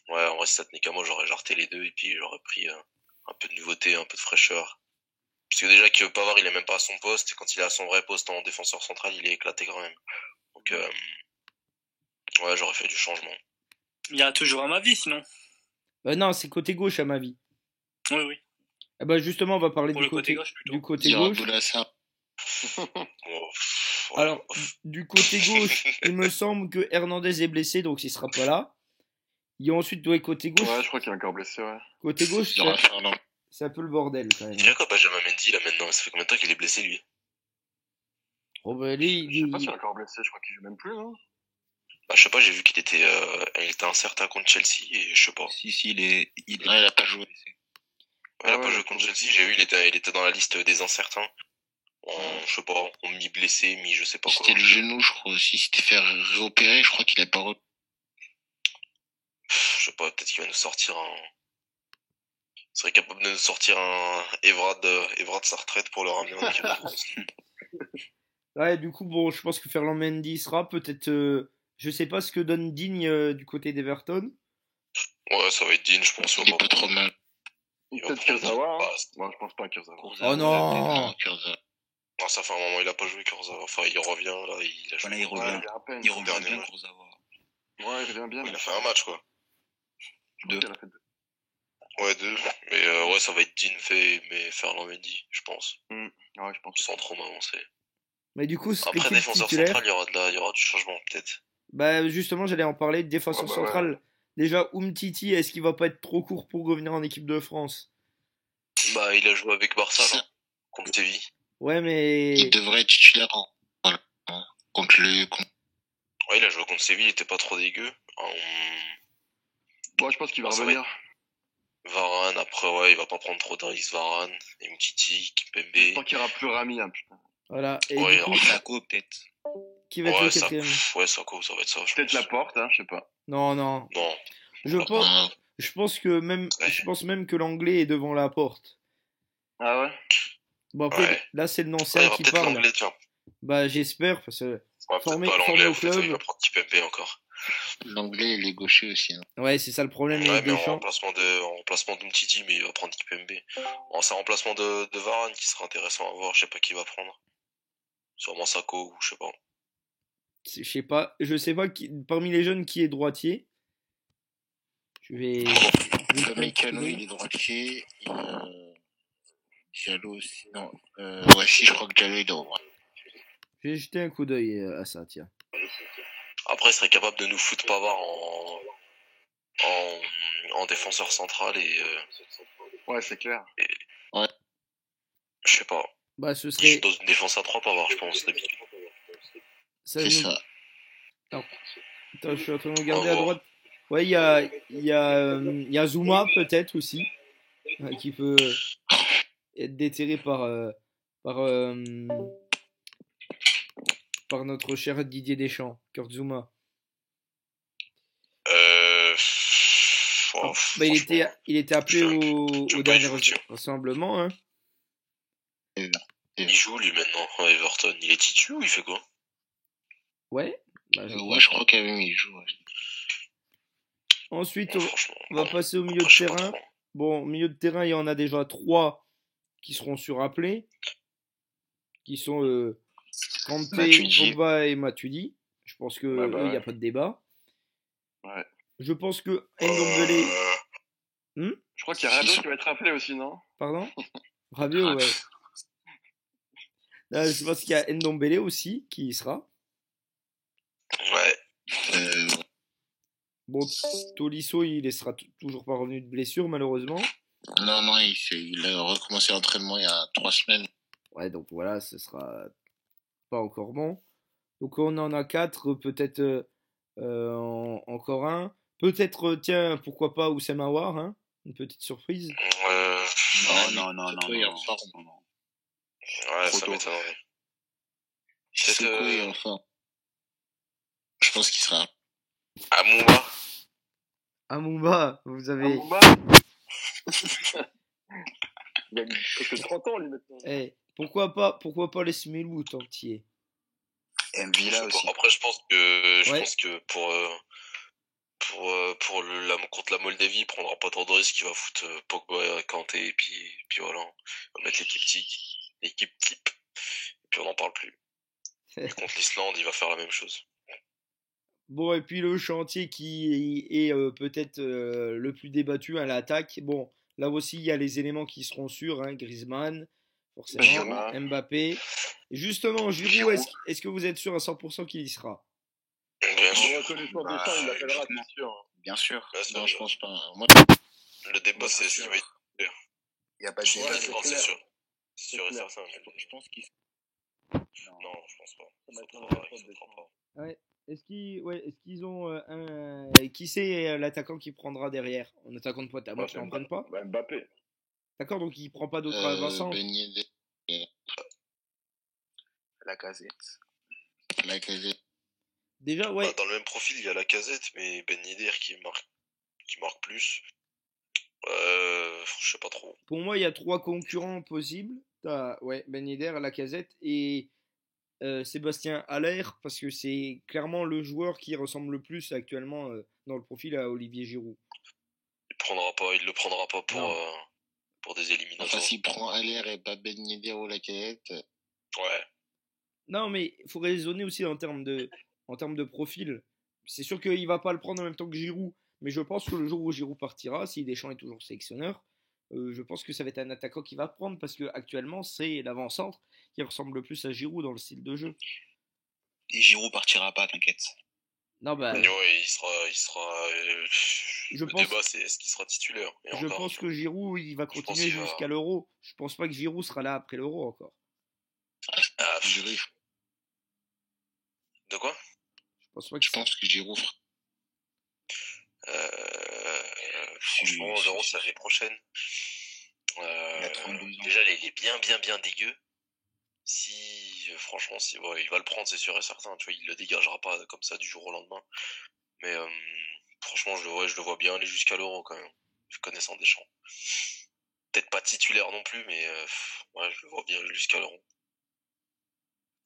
Speaker 4: ouais, en vrai, si ça tenait qu'à moi, j'aurais jarté les deux et puis j'aurais pris un peu de nouveauté, un peu de fraîcheur. Parce que déjà que Pavard, il est même pas à son poste, et quand il est à son vrai poste en défenseur central, il est éclaté quand même. Donc, ouais, j'aurais fait du changement.
Speaker 3: Il y a toujours un Mavi, sinon.
Speaker 2: Non, c'est côté gauche à ma vie.
Speaker 3: Oui.
Speaker 2: Bah justement, on va parler
Speaker 3: Pour
Speaker 2: du
Speaker 3: le côté gauche, plutôt.
Speaker 2: du côté gauche.
Speaker 4: Bon, Ouais,
Speaker 2: Alors, du côté gauche, il me semble que Hernandez est blessé, donc il sera pas là. Il y a ensuite, ouais, côté
Speaker 5: Ouais, je
Speaker 2: gauche,
Speaker 5: crois qu'il est encore blessé, ouais.
Speaker 2: côté gauche,
Speaker 1: Il y aura Fernand.
Speaker 2: c'est un peu le bordel quand même.
Speaker 4: Il vient quoi Benjamin Mendy là maintenant? Ça fait combien de temps qu'il est blessé lui?
Speaker 2: Oh, bah, lui,
Speaker 5: Je sais pas s'il est encore blessé, je crois qu'il joue même plus, non?
Speaker 4: Bah, je sais pas, j'ai vu qu'il était incertain contre Chelsea et je sais pas.
Speaker 6: Si, il
Speaker 1: Ouais, il a pas joué.
Speaker 4: Il a
Speaker 5: ouais,
Speaker 4: pas joué contre Chelsea, j'ai vu, il était dans la liste des incertains. Je sais pas, on mi-blessé, je sais pas quoi.
Speaker 1: C'était le genou, je crois aussi. C'était fait réopérer, je crois qu'il a pas
Speaker 4: Je sais pas, peut-être qu'il va nous sortir il serait capable de nous sortir un Evra de sa retraite pour le ramener en équipe de France.
Speaker 2: Ouais, du coup, bon, je pense que Ferland Mendy sera peut-être. Je sais pas ce que donne Digne du côté d'Everton.
Speaker 4: Ouais, ça va être Dean, je pense.
Speaker 1: Il est pas trop mal.
Speaker 4: Il va
Speaker 5: Peut-être
Speaker 4: prendre
Speaker 5: Kurzawa, hein.
Speaker 4: bah,
Speaker 5: Moi, je pense pas à Kurzawa.
Speaker 2: Oh non!
Speaker 4: non, ça fait un moment, il a pas joué Kurzawa. Enfin, il revient, là, il a joué.
Speaker 6: Voilà, il
Speaker 5: Ouais,
Speaker 6: revient.
Speaker 5: il est à peine.
Speaker 6: Il revient
Speaker 4: dernier
Speaker 6: bien
Speaker 4: match.
Speaker 6: pour avoir.
Speaker 5: Ouais, il revient bien.
Speaker 4: Il a fait un match, quoi.
Speaker 5: Je crois qu'il a fait deux.
Speaker 4: Ouais, deux. Mais ouais, ça va être Dean mais Ferland Mendy, je pense.
Speaker 5: Ouais, je pense.
Speaker 4: Sans trop m'avancer.
Speaker 2: Mais du coup, ce serait
Speaker 4: Après,
Speaker 2: qui
Speaker 4: défenseur
Speaker 2: titulaire?
Speaker 4: central, il y aura du changement, peut-être.
Speaker 2: Bah, justement, j'allais en parler. Défenseur
Speaker 5: Ouais, bah,
Speaker 2: central. Déjà, Umtiti, est-ce qu'il va pas être trop court pour revenir en équipe de France?
Speaker 4: Bah, il a joué avec Barça, non? Contre Séville.
Speaker 2: Ouais, mais.
Speaker 1: Il devrait être titulaire voilà, contre
Speaker 4: Ouais, il a joué contre Séville, il était pas trop dégueu.
Speaker 5: Moi, je pense qu'il va
Speaker 4: Ça va
Speaker 5: revenir.
Speaker 4: Varane, après, ouais, il va pas prendre trop de risques, Varane. Mtiti, Kimpembe.
Speaker 5: Tant qu'il y aura plus Rami, hein, putain.
Speaker 2: Voilà. Et
Speaker 4: Ouais,
Speaker 2: du coup,
Speaker 6: Sako, peut-être.
Speaker 2: qui va être le
Speaker 4: Ouais,
Speaker 2: quatrième?
Speaker 4: Sako, ça va être ça, je
Speaker 5: Peut-être
Speaker 4: pense.
Speaker 5: la porte, hein, je sais pas.
Speaker 2: Non, non.
Speaker 4: Non.
Speaker 2: Je pense que même,
Speaker 4: Ouais.
Speaker 2: je pense même que l'anglais est devant la porte.
Speaker 5: Ah ouais?
Speaker 2: Bon, après,
Speaker 4: Ouais.
Speaker 2: là, c'est le
Speaker 4: Ouais, il y
Speaker 2: Nancéen
Speaker 4: aura
Speaker 2: qui
Speaker 4: peut-être
Speaker 2: parle.
Speaker 4: l'anglais, tiens.
Speaker 2: Bah, j'espère, parce que.
Speaker 4: Ouais, peut-être
Speaker 2: Formé-
Speaker 4: pas
Speaker 2: formé
Speaker 4: l'anglais,
Speaker 2: au
Speaker 4: en fait,
Speaker 2: club.
Speaker 4: il va prendre Kimpembe encore.
Speaker 1: l'anglais et les gauchers aussi. Hein.
Speaker 2: Ouais, c'est ça le problème
Speaker 4: Ouais,
Speaker 2: avec
Speaker 4: mais en
Speaker 2: Deschamps.
Speaker 4: remplacement d'Umtiti, mais il va prendre Kimpembe. Bon, c'est un remplacement de Varane qui sera intéressant à voir, je sais pas qui va prendre. Sûrement Sako, ou je sais pas.
Speaker 2: Je sais pas parmi les jeunes qui est droitier. Je vais.
Speaker 1: Mécano, il est droitier. Diallo aussi. Non. Ouais, si, je crois que Diallo est droit.
Speaker 2: Je vais jeter un coup d'œil à ça, tiens.
Speaker 4: Après, il serait capable de nous foutre Pavard en défenseur central et
Speaker 5: Ouais, c'est clair.
Speaker 4: je sais pas.
Speaker 2: Bah, ce
Speaker 4: Il
Speaker 2: serait.
Speaker 4: joue dans une défense à 3 Pavard, je pense, d'habitude.
Speaker 2: Ça
Speaker 1: C'est
Speaker 2: nous-
Speaker 1: ça.
Speaker 2: Attends, je suis en train de regarder
Speaker 4: Au
Speaker 2: à
Speaker 4: revoir.
Speaker 2: droite. Ouais, il y a Zuma peut-être aussi, qui peut être déterré par, euh, par notre cher Didier Deschamps, Kurt Zuma.
Speaker 4: Oh,
Speaker 2: Bah, il était appelé
Speaker 4: je-
Speaker 2: au
Speaker 4: je veux pas
Speaker 2: dernier
Speaker 4: y jouer dessus.
Speaker 2: rassemblement. Hein.
Speaker 4: Il joue lui maintenant à Everton. Il est titu ou il fait quoi?
Speaker 2: Ouais. Bah,
Speaker 1: Ouais, je crois qu'avec il joue. Ouais.
Speaker 2: Ensuite,
Speaker 4: Ouais, franchement.
Speaker 2: on va passer au milieu
Speaker 4: Après,
Speaker 2: de
Speaker 4: je sais pas
Speaker 2: terrain.
Speaker 4: trop.
Speaker 2: Bon, au milieu de terrain, il y en a déjà 3 qui seront surappelés, qui sont Kanté,
Speaker 1: Matuidi.
Speaker 2: Pogba et Matuidi. Je pense que
Speaker 5: Ouais, bah
Speaker 2: il n'y a
Speaker 5: ouais.
Speaker 2: pas de débat.
Speaker 5: Ouais.
Speaker 2: Je pense que Ndombele.
Speaker 5: Je crois qu'il y a Rabiot qui va être rappelé aussi, non?
Speaker 2: Pardon? Rabiot, ouais. Là, je pense qu'il y a Ndombele aussi qui y sera.
Speaker 4: Ouais.
Speaker 2: Bon, Tolisso, il ne sera toujours pas revenu de blessure, malheureusement.
Speaker 1: Non, il a recommencé l'entraînement il y a 3 semaines.
Speaker 2: Ouais, donc voilà, ce sera pas encore bon. Donc on en a 4, peut-être encore un. Peut-être, tiens, pourquoi pas Oussem Aouar, hein, une petite surprise.
Speaker 6: Non.
Speaker 4: Ouais,
Speaker 5: Trop
Speaker 4: ça
Speaker 5: tôt.
Speaker 4: m'étonnerait.
Speaker 1: Sissoko
Speaker 4: Peut-être,
Speaker 1: et enfin. Je pense qu'il sera.
Speaker 4: Amouma.
Speaker 2: Amouma, vous avez.
Speaker 5: Amouma Il a presque 30 ans, lui, maintenant.
Speaker 2: Eh, pourquoi pas les Smelou tant qu'il y est.
Speaker 6: Mvila
Speaker 4: Je sais
Speaker 6: aussi.
Speaker 4: pas. Après, je pense
Speaker 2: Ouais.
Speaker 4: que pour contre la Moldavie, il prendra pas trop de risques. Il va foutre Pogba, Kanté, et puis voilà. Il va mettre l'équipe type. Et puis on n'en parle plus. Et contre l'Islande, il va faire la même chose.
Speaker 2: Bon, et puis le chantier qui est peut-être le plus débattu à l'attaque. Bon, là aussi, il y a les éléments qui seront sûrs, hein, Griezmann, forcément.
Speaker 5: Benzema.
Speaker 2: Mbappé. Et justement, Giroud,
Speaker 6: Giroud.
Speaker 2: est-ce que vous êtes sûr à 100% qu'il y sera?
Speaker 4: Bien sûr.
Speaker 5: Reconnaissance
Speaker 6: Bah,
Speaker 5: Deschamps, il l'appellera,
Speaker 6: justement.
Speaker 5: c'est sûr.
Speaker 6: Bien sûr.
Speaker 4: Bien sûr.
Speaker 1: Non, je pense pas. Moi,
Speaker 4: Le débat, c'est est-ce qu'il va être.
Speaker 6: Il n'y a pas de
Speaker 4: Je
Speaker 5: Ouais,
Speaker 6: débat.
Speaker 5: c'est
Speaker 4: pense, c'est
Speaker 5: clair.
Speaker 4: sûr. C'est sûr et
Speaker 5: clair.
Speaker 4: certain.
Speaker 6: Je pense qu'il.
Speaker 4: Non, je pense pas.
Speaker 5: Ça
Speaker 4: Ça
Speaker 5: m'étonnerait
Speaker 4: prendra,
Speaker 5: pas
Speaker 4: ça
Speaker 5: de
Speaker 4: prendra.
Speaker 2: Ouais. Est-ce qu'ils ont un. Qui c'est l'attaquant qui prendra derrière? En attaquant de pointe, à moins
Speaker 5: Ouais,
Speaker 2: qu'ils n'en prennent pas.
Speaker 5: Bah, Mbappé.
Speaker 2: D'accord, donc il prend pas d'autres Vincent.
Speaker 1: Ben Yedder,
Speaker 6: La casette.
Speaker 1: Lacazette.
Speaker 2: Déjà, ouais.
Speaker 4: Bah, dans le même profil, il y a la casette, mais Ben Yedder qui marque plus. Je sais pas trop.
Speaker 2: Pour moi, il y a 3 concurrents possibles. T'as Ben Yedder, Lacazette et Sébastien Haller, parce que c'est clairement le joueur qui ressemble le plus actuellement dans le profil à Olivier Giroud.
Speaker 4: Il le prendra pas
Speaker 2: Non.
Speaker 4: pour des éliminatoires.
Speaker 1: Enfin, s'il prend Aller et pas Ben Yedder ou Lacazette,
Speaker 4: Ouais.
Speaker 2: Non, mais il faut raisonner aussi en termes de profil. C'est sûr qu'il va pas le prendre en même temps que Giroud, mais je pense que le jour où Giroud partira, si Deschamps est toujours sélectionneur, je pense que ça va être un attaquant qui va prendre parce que actuellement c'est l'avant-centre qui ressemble le plus à Giroud dans le style de jeu.
Speaker 6: Et Giroud partira pas, t'inquiète.
Speaker 2: Non, bah,
Speaker 4: Ouais, il sera.
Speaker 2: Je
Speaker 4: le
Speaker 2: pense-
Speaker 4: débat, c'est est-ce qu'il sera titulaire. Et
Speaker 2: je
Speaker 4: encore,
Speaker 2: pense que Giroud il va
Speaker 4: pense
Speaker 2: continuer
Speaker 4: qu'il va-
Speaker 2: jusqu'à l'Euro. Je pense pas que Giroud sera là après l'Euro encore.
Speaker 4: Ah,
Speaker 1: Giroud,
Speaker 4: de quoi?
Speaker 2: Je pense pas que
Speaker 1: je pense que Giroud fera.
Speaker 4: Franchement,
Speaker 6: Si,
Speaker 4: l'Euro,
Speaker 6: si,
Speaker 4: c'est l'année prochaine.
Speaker 6: Il a 32 ans.
Speaker 4: Déjà, il est bien dégueu. Si, franchement, il va le prendre, c'est sûr et certain. Tu vois, il le dégagera pas comme ça du jour au lendemain. Mais franchement, je le vois bien aller jusqu'à l'Euro quand même. Connaissant Deschamps. Peut-être pas titulaire non plus, mais ouais, je le vois bien jusqu'à l'Euro.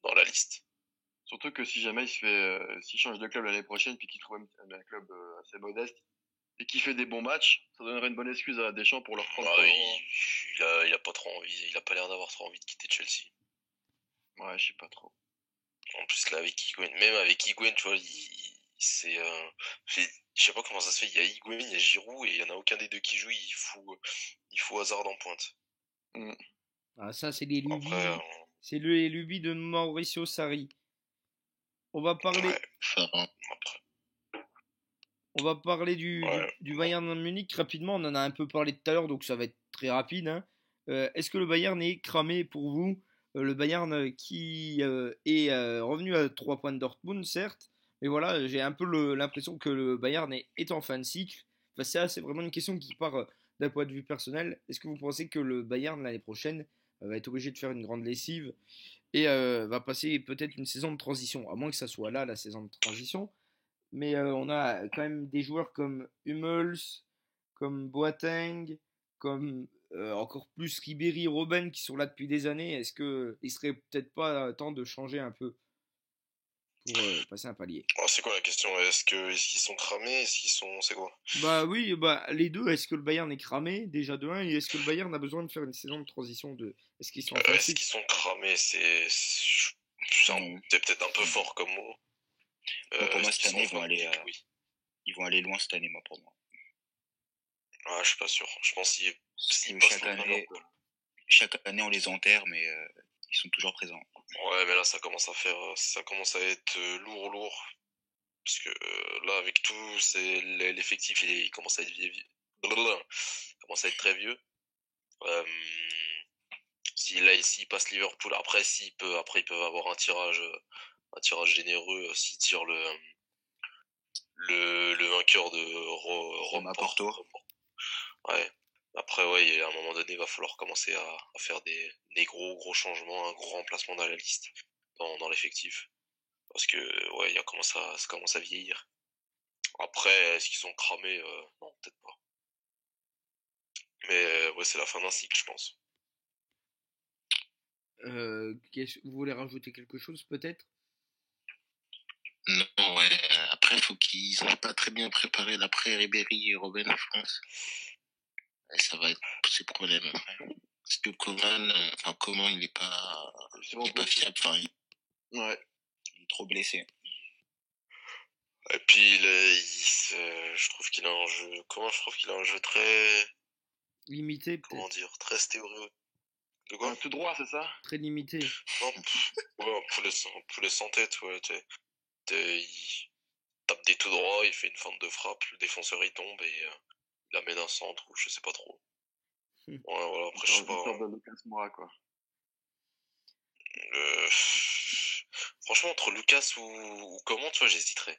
Speaker 4: Dans la liste.
Speaker 5: Surtout que si jamais s'il change de club l'année prochaine, puis qu'il trouve un club assez modeste, et qu'il fait des bons matchs, ça donnerait une bonne excuse à Deschamps pour leur prendre.
Speaker 4: Ouais, il a pas trop envie, il a pas l'air d'avoir trop envie de quitter Chelsea.
Speaker 5: Ouais, je sais pas trop.
Speaker 4: En plus, là, avec Higuain, même avec Higuain, tu vois, c'est, je sais pas comment ça se fait. Il y a Higuain, il y a Giroud, et il y en a aucun des deux qui joue, il faut Hazard en pointe.
Speaker 2: Ah, ça, c'est les lubies.
Speaker 4: Après,
Speaker 2: C'est les lubies de Mauricio Sarri. On va parler,
Speaker 4: ouais,
Speaker 1: Enfin,
Speaker 4: après.
Speaker 2: on va parler
Speaker 4: Ouais.
Speaker 2: du Bayern de Munich rapidement. On en a un peu parlé tout à l'heure, donc ça va être très rapide. Hein. Est-ce que le Bayern est cramé pour vous? Le Bayern qui est revenu à 3 points de Dortmund, certes, mais voilà, j'ai un peu l'impression que le Bayern est en fin de cycle. Enfin, ça, c'est vraiment une question qui part d'un point de vue personnel. Est-ce que vous pensez que le Bayern l'année prochaine va être obligé de faire une grande lessive et va passer peut-être une saison de transition, à moins que ça soit là la saison de transition? Mais on a quand même des joueurs comme Hummels, comme Boateng, comme encore plus Ribéry, Robben qui sont là depuis des années. Est-ce qu'il serait peut-être pas temps de changer un peu pour passer un palier?
Speaker 4: Alors, c'est quoi la question? Est-ce qu'ils sont cramés? C'est quoi?
Speaker 2: Bah oui, bah les deux. Est-ce que le Bayern est cramé déjà de 1 et est-ce que le Bayern a besoin de faire une saison de transition de est-ce qu'ils sont en fin de
Speaker 4: Est-ce
Speaker 2: cycle?
Speaker 4: qu'ils sont cramés? C'est peut-être un peu fort comme mot.
Speaker 6: Moi, pour moi,
Speaker 4: Est-ce
Speaker 6: cette
Speaker 4: qu'ils
Speaker 6: année,
Speaker 4: sont en fin de cycle? Oui.
Speaker 6: ils vont aller loin cette année, moi, pour moi.
Speaker 4: Ah, je suis pas sûr. Je pense qu'ils
Speaker 6: Parce que
Speaker 4: passent le ballon.
Speaker 6: chaque année, on les enterre, mais ils sont toujours présents.
Speaker 4: Ouais, mais là, ça commence à être lourd. Parce que là, avec tout, l'effectif, il commence à être vieux. Commence à être très vieux. S'il passe Liverpool, après, ils peuvent avoir un tirage généreux s'ils tirent le vainqueur de
Speaker 6: Roma Porto.
Speaker 4: Ouais. Après, ouais, à un moment donné, il va falloir commencer à faire des gros changements, un gros remplacement dans la liste, dans l'effectif. Parce que, ouais, ça commence à vieillir. Après, est-ce qu'ils sont cramés? Non, peut-être pas. Mais, ouais, c'est la fin d'un cycle, je pense.
Speaker 2: Vous voulez rajouter quelque chose peut-être?
Speaker 1: non, ouais. Après, faut qu'ils n'ont pas très bien préparé l'après Ribéry et Robben, je pense. Et ça va être ses problèmes après. Parce que Coman, il est pas fiable. Enfin,
Speaker 5: Ouais.
Speaker 6: Il est trop blessé.
Speaker 4: Et puis, je trouve qu'il a un jeu, je trouve qu'il a un jeu très,
Speaker 2: Limité
Speaker 4: comment
Speaker 2: peut-être.
Speaker 4: dire, très De quoi?
Speaker 5: Tout droit, c'est ça?
Speaker 2: Très limité.
Speaker 4: Non, ouais, poulet sans tête, ouais. Il tape des tout droits, il fait une feinte de frappe, le défenseur il tombe et il la met d'un centre ou je sais pas trop. Ouais, voilà, après je sais pas.
Speaker 5: Une sorte de Lucas Moura, quoi.
Speaker 4: Franchement, entre Lucas ou comment, tu vois, j'hésiterais.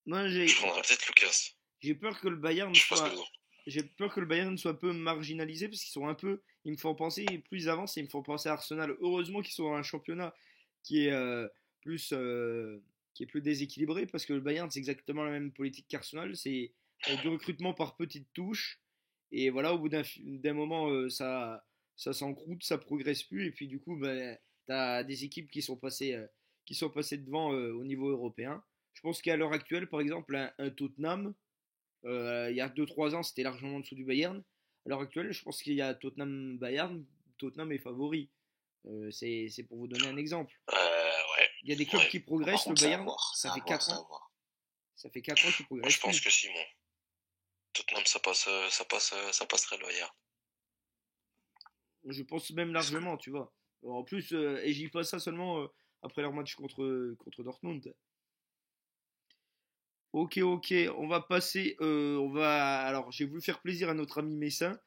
Speaker 2: Moi,
Speaker 4: Je prendrais peut-être Lucas.
Speaker 2: j'ai peur que le Bayern
Speaker 4: Je sais pas ce que
Speaker 2: soit,
Speaker 4: vous en-
Speaker 2: j'ai peur que le Bayern soit un peu marginalisé parce qu'ils sont un peu, ils me font penser, plus ils avancent, ils me font penser à Arsenal. Heureusement qu'ils sont dans un championnat qui est plus, qui est plus déséquilibré parce que le Bayern c'est exactement la même politique qu'Arsenal, c'est du recrutement par petites touches et voilà au bout d'un moment ça s'encroute, ça progresse plus et puis du coup ben, t'as des équipes qui sont passées devant au niveau européen. Je pense qu'à l'heure actuelle par exemple un Tottenham il y a 2-3 ans, c'était largement en dessous du Bayern. À l'heure actuelle, je pense qu'il y a Tottenham-Bayern. Tottenham est favori. C'est pour vous donner un exemple.
Speaker 4: Ouais.
Speaker 2: Il y a des clubs
Speaker 4: Ouais.
Speaker 2: qui
Speaker 6: Par
Speaker 2: progressent. Le
Speaker 6: contre, c'est à
Speaker 2: Bayern,
Speaker 6: voir.
Speaker 2: ça
Speaker 6: C'est
Speaker 2: fait
Speaker 6: à voir,
Speaker 2: 4
Speaker 6: c'est à
Speaker 2: ans.
Speaker 6: voir.
Speaker 2: Ça fait 4 ans qu'il
Speaker 4: Moi,
Speaker 2: progresse
Speaker 4: je pense
Speaker 2: plus.
Speaker 4: que si, moi. Tottenham, ça passerait le Bayern.
Speaker 2: Je pense même largement, tu vois. En plus, et j'y pas ça seulement après leur match contre Dortmund. Ok, ok, on va passer. Alors, j'ai voulu faire plaisir à notre ami Messin.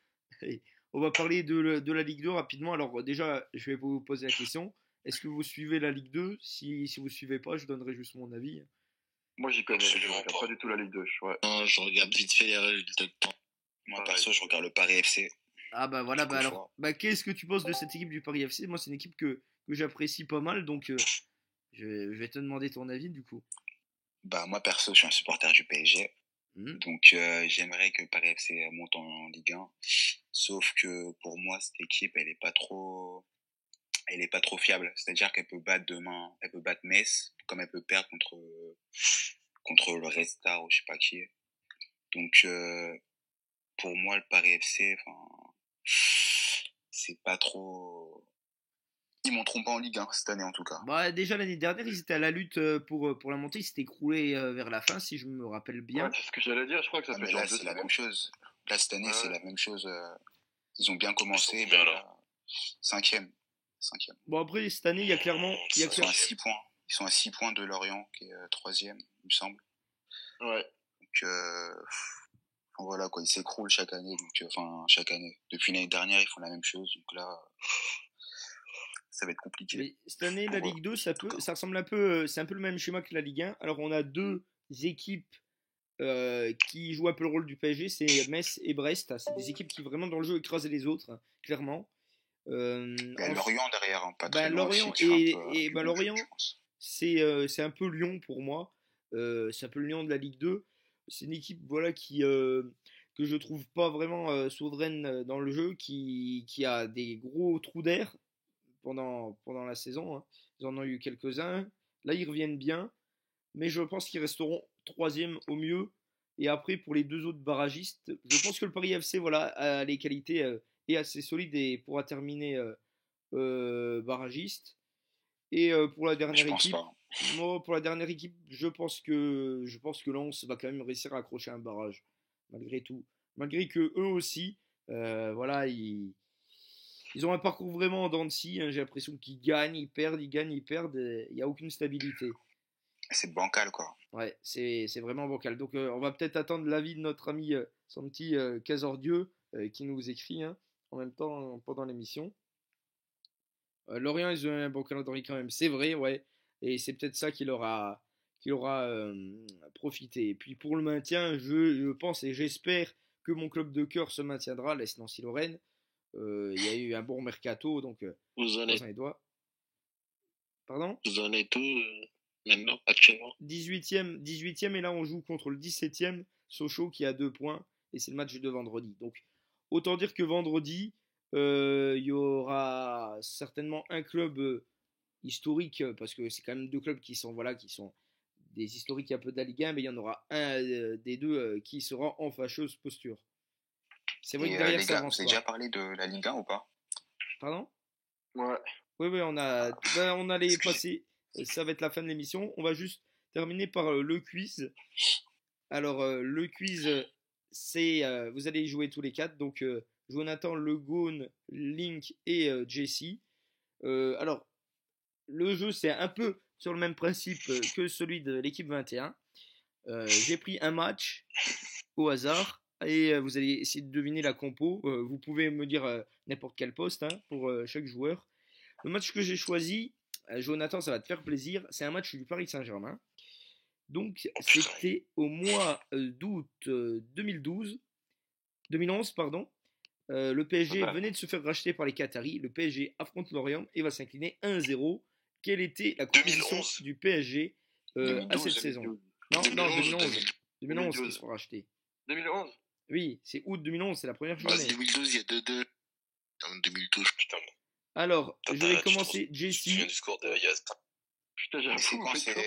Speaker 2: Et on va parler de la Ligue 2 rapidement. Alors, déjà, je vais vous poser la question. Est-ce que vous suivez la Ligue 2? Si vous ne suivez pas, je donnerai juste mon avis.
Speaker 5: Moi, j'y connais, je
Speaker 4: Absolument
Speaker 5: regarde
Speaker 4: pas.
Speaker 5: pas du tout la Ligue 2. Ouais.
Speaker 1: Non, je regarde vite fait les résultats de temps.
Speaker 6: Moi,
Speaker 5: Pareil.
Speaker 6: perso, je regarde le Paris FC.
Speaker 2: Ah bah voilà, bah
Speaker 6: Quelquefois.
Speaker 2: alors, bah qu'est-ce que tu penses de cette équipe du Paris FC? Moi, c'est une équipe que j'apprécie pas mal, donc je vais te demander ton avis du coup.
Speaker 6: Bah, moi, perso, je suis un supporter du PSG.
Speaker 2: Hmm.
Speaker 6: Donc, j'aimerais que Paris FC monte en Ligue 1. Sauf que pour moi, cette équipe, elle est pas trop fiable. C'est-à-dire qu'elle peut battre demain, elle peut battre Metz, comme elle peut perdre contre le Red Star ou je sais pas qui. Donc, pour moi, le Paris FC, enfin, c'est pas trop. Ils monteront pas en Ligue 1 cette année en tout cas.
Speaker 2: Bah déjà l'année dernière, ils étaient à la lutte pour la montée, ils s'étaient écroulés vers la fin, si je me rappelle bien.
Speaker 5: Ouais, c'est ce que j'allais dire. Je crois que ça
Speaker 6: Ah,
Speaker 5: fait
Speaker 6: mais
Speaker 5: genre
Speaker 6: là,
Speaker 5: 2
Speaker 6: c'est la
Speaker 5: saisons.
Speaker 6: même chose. Là, cette année,
Speaker 5: Ouais.
Speaker 6: c'est la même chose. Ils ont bien commencé.
Speaker 4: Ils sont bien,
Speaker 6: Ben,
Speaker 4: là.
Speaker 6: Cinquième.
Speaker 2: Bon après cette année, il y a clairement,
Speaker 6: Ils sont à 6 points. Ils sont à 6 points de Lorient, qui est troisième, il me semble.
Speaker 5: Ouais.
Speaker 6: Donc, enfin, voilà, quoi, ils s'écroulent chaque année. Donc, chaque année. Depuis l'année dernière, ils font la même chose. Donc là, ça va être compliqué.
Speaker 2: Mais cette année, la
Speaker 6: Pour eux,
Speaker 2: Ligue 2,
Speaker 6: en tout cas.
Speaker 2: ça ressemble un peu, c'est un peu le même schéma que la Ligue 1. Alors, on a deux équipes qui jouent un peu le rôle du PSG, c'est Metz et Brest. C'est des équipes qui vraiment dans le jeu écrasent les autres, hein, clairement.
Speaker 6: Lorient derrière, hein, pas
Speaker 2: bah,
Speaker 6: très loin
Speaker 2: Lorient
Speaker 6: aussi, qui fait un peu
Speaker 2: et
Speaker 6: du
Speaker 2: bah,
Speaker 6: bon jeu,
Speaker 2: Lorient,
Speaker 6: je pense.
Speaker 2: c'est un peu Lyon pour moi. C'est un peu le Lyon de la Ligue 2. C'est une équipe voilà, que je trouve pas vraiment souveraine dans le jeu, qui a des gros trous d'air pendant la saison. Hein. Ils en ont eu quelques-uns. Là, ils reviennent bien. Mais je pense qu'ils resteront troisième au mieux. Et après, pour les deux autres barragistes, je pense que le Paris FC voilà, a les qualités est assez solide et pourra terminer barragiste. Et pour la
Speaker 6: Mais je
Speaker 2: dernière
Speaker 6: pense
Speaker 2: équipe,
Speaker 6: pas.
Speaker 2: moi, pour la dernière équipe, je pense que Lens va quand même réussir à accrocher un barrage, malgré tout. Malgré que eux aussi, voilà, ils ont un parcours vraiment en dents de scie. Hein, j'ai l'impression qu'ils gagnent, ils perdent, ils gagnent, ils perdent. Il n'y a aucune stabilité.
Speaker 6: C'est bancal, quoi.
Speaker 2: Ouais, c'est vraiment bancal. Donc, on va peut-être attendre l'avis de notre ami Santi Casordieu qui nous écrit hein, en même temps pendant l'émission. Lorient, ils ont un bon calendrier quand même, c'est vrai, ouais. Et c'est peut-être ça qui aura profité. Et puis pour le maintien, je pense et j'espère que mon club de cœur se maintiendra, l'Est Nancy-Lorraine. Il y a eu un bon mercato, donc
Speaker 1: Vous en êtes,
Speaker 2: croisons les doigts. Pardon
Speaker 1: vous en êtes où maintenant, actuellement?
Speaker 2: 18e, et là on joue contre le 17e, Sochaux qui a 2 points, et c'est le match de vendredi. Donc autant dire que vendredi, il y aura certainement un club historique, parce que c'est quand même deux clubs qui sont, voilà, qui sont des historiques un peu de la Ligue 1, mais il y en aura un des deux qui sera en fâcheuse posture. C'est vrai
Speaker 6: Et
Speaker 2: que derrière
Speaker 6: les
Speaker 2: ça
Speaker 6: gars,
Speaker 2: avance
Speaker 6: vous avez
Speaker 2: pas.
Speaker 6: déjà parlé de la Ligue 1 ou pas?
Speaker 2: Pardon?
Speaker 5: Ouais.
Speaker 2: Oui, on allait passer. Ça va être la fin de l'émission. On va juste terminer par le quiz. Alors, le quiz, c'est. Vous allez y jouer tous les quatre. Donc, Jonathan, Legaune, Link et Jesse. Alors, le jeu, c'est un peu sur le même principe que celui de l'équipe 21. J'ai pris un match au hasard et vous allez essayer de deviner la compo. Vous pouvez me dire n'importe quel poste pour chaque joueur. Le match que j'ai choisi, Jonathan, ça va te faire plaisir, c'est un match du Paris Saint-Germain. Donc, c'était au mois d'août 2011, pardon. Le PSG venait de se faire racheter par les Qataris. Le PSG affronte Lorient et va s'incliner 1-0. Quelle était la composition
Speaker 4: 2011.
Speaker 2: du PSG à cette
Speaker 6: 2012,
Speaker 2: saison?
Speaker 5: 2012.
Speaker 2: Non,
Speaker 4: 2011,
Speaker 2: 2011 qui se fera racheter.
Speaker 5: 2011.
Speaker 2: Oui, c'est août 2011, c'est la première
Speaker 1: En
Speaker 2: journée.
Speaker 1: 2012, il y a 2-2. En 2012.
Speaker 4: Putain,
Speaker 2: Alors, je vais
Speaker 4: tu
Speaker 2: commencer.
Speaker 4: te souviens
Speaker 2: Jesse,
Speaker 4: du score de Yaz.
Speaker 5: Putain,
Speaker 6: Mais c'est
Speaker 5: j'avoue,
Speaker 6: quand
Speaker 5: c'est chaud.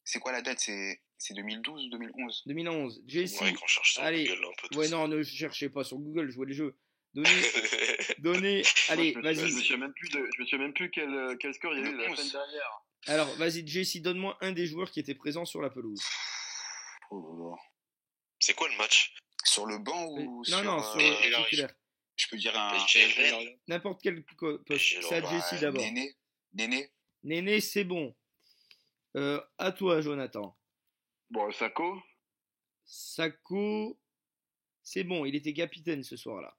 Speaker 6: c'est quoi la date? C'est 2012 ou 2011?
Speaker 2: 2011. Jesse,
Speaker 4: Ouais, quand on cherche sur
Speaker 2: allez.
Speaker 4: Google un peu tout
Speaker 2: Ouais,
Speaker 4: ça.
Speaker 2: non, ne cherchez pas sur Google, jouez les jeux. Donnez, allez,
Speaker 5: Moi, je me
Speaker 2: vas-y.
Speaker 5: souviens même plus quel score il y a eu la
Speaker 6: 11.
Speaker 5: semaine dernière.
Speaker 2: Alors, vas-y, Jesse, donne-moi un des joueurs qui était présent sur la pelouse.
Speaker 6: Oh là là.
Speaker 4: C'est quoi le match?
Speaker 6: Sur le banc ou
Speaker 2: Non,
Speaker 6: sur...
Speaker 2: non, sur
Speaker 4: il arrive.
Speaker 2: titulaire.
Speaker 6: Je peux dire un...
Speaker 4: PSG.
Speaker 2: N'importe quel poste.
Speaker 4: J'ai
Speaker 2: C'est à
Speaker 4: le-
Speaker 2: Jesse d'abord.
Speaker 6: Néné.
Speaker 2: Néné, c'est bon. À toi, Jonathan.
Speaker 5: Bon, Sako.
Speaker 2: Sako, c'est bon, il était capitaine ce soir-là.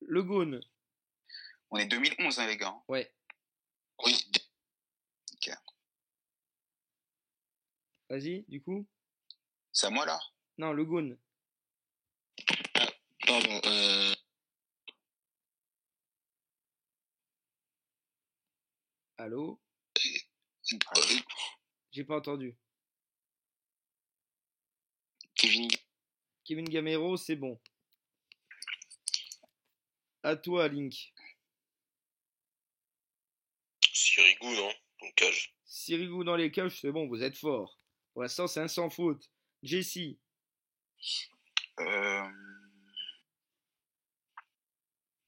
Speaker 2: Le Gaune,
Speaker 6: On est 2011, les gars.
Speaker 2: ouais.
Speaker 1: Oui,
Speaker 2: Vas-y, du coup.
Speaker 6: C'est à moi, là?
Speaker 2: Non, le Gaune.
Speaker 1: pardon.
Speaker 2: Allô?
Speaker 6: Allez.
Speaker 2: J'ai pas entendu.
Speaker 1: Kevin.
Speaker 2: Kevin Gamero, c'est bon. À toi, Link.
Speaker 4: Sirigu, non? Donc cage.
Speaker 2: Sirigu dans les cages, c'est bon, vous êtes fort. Pour l'instant, c'est un sans faute. Jesse,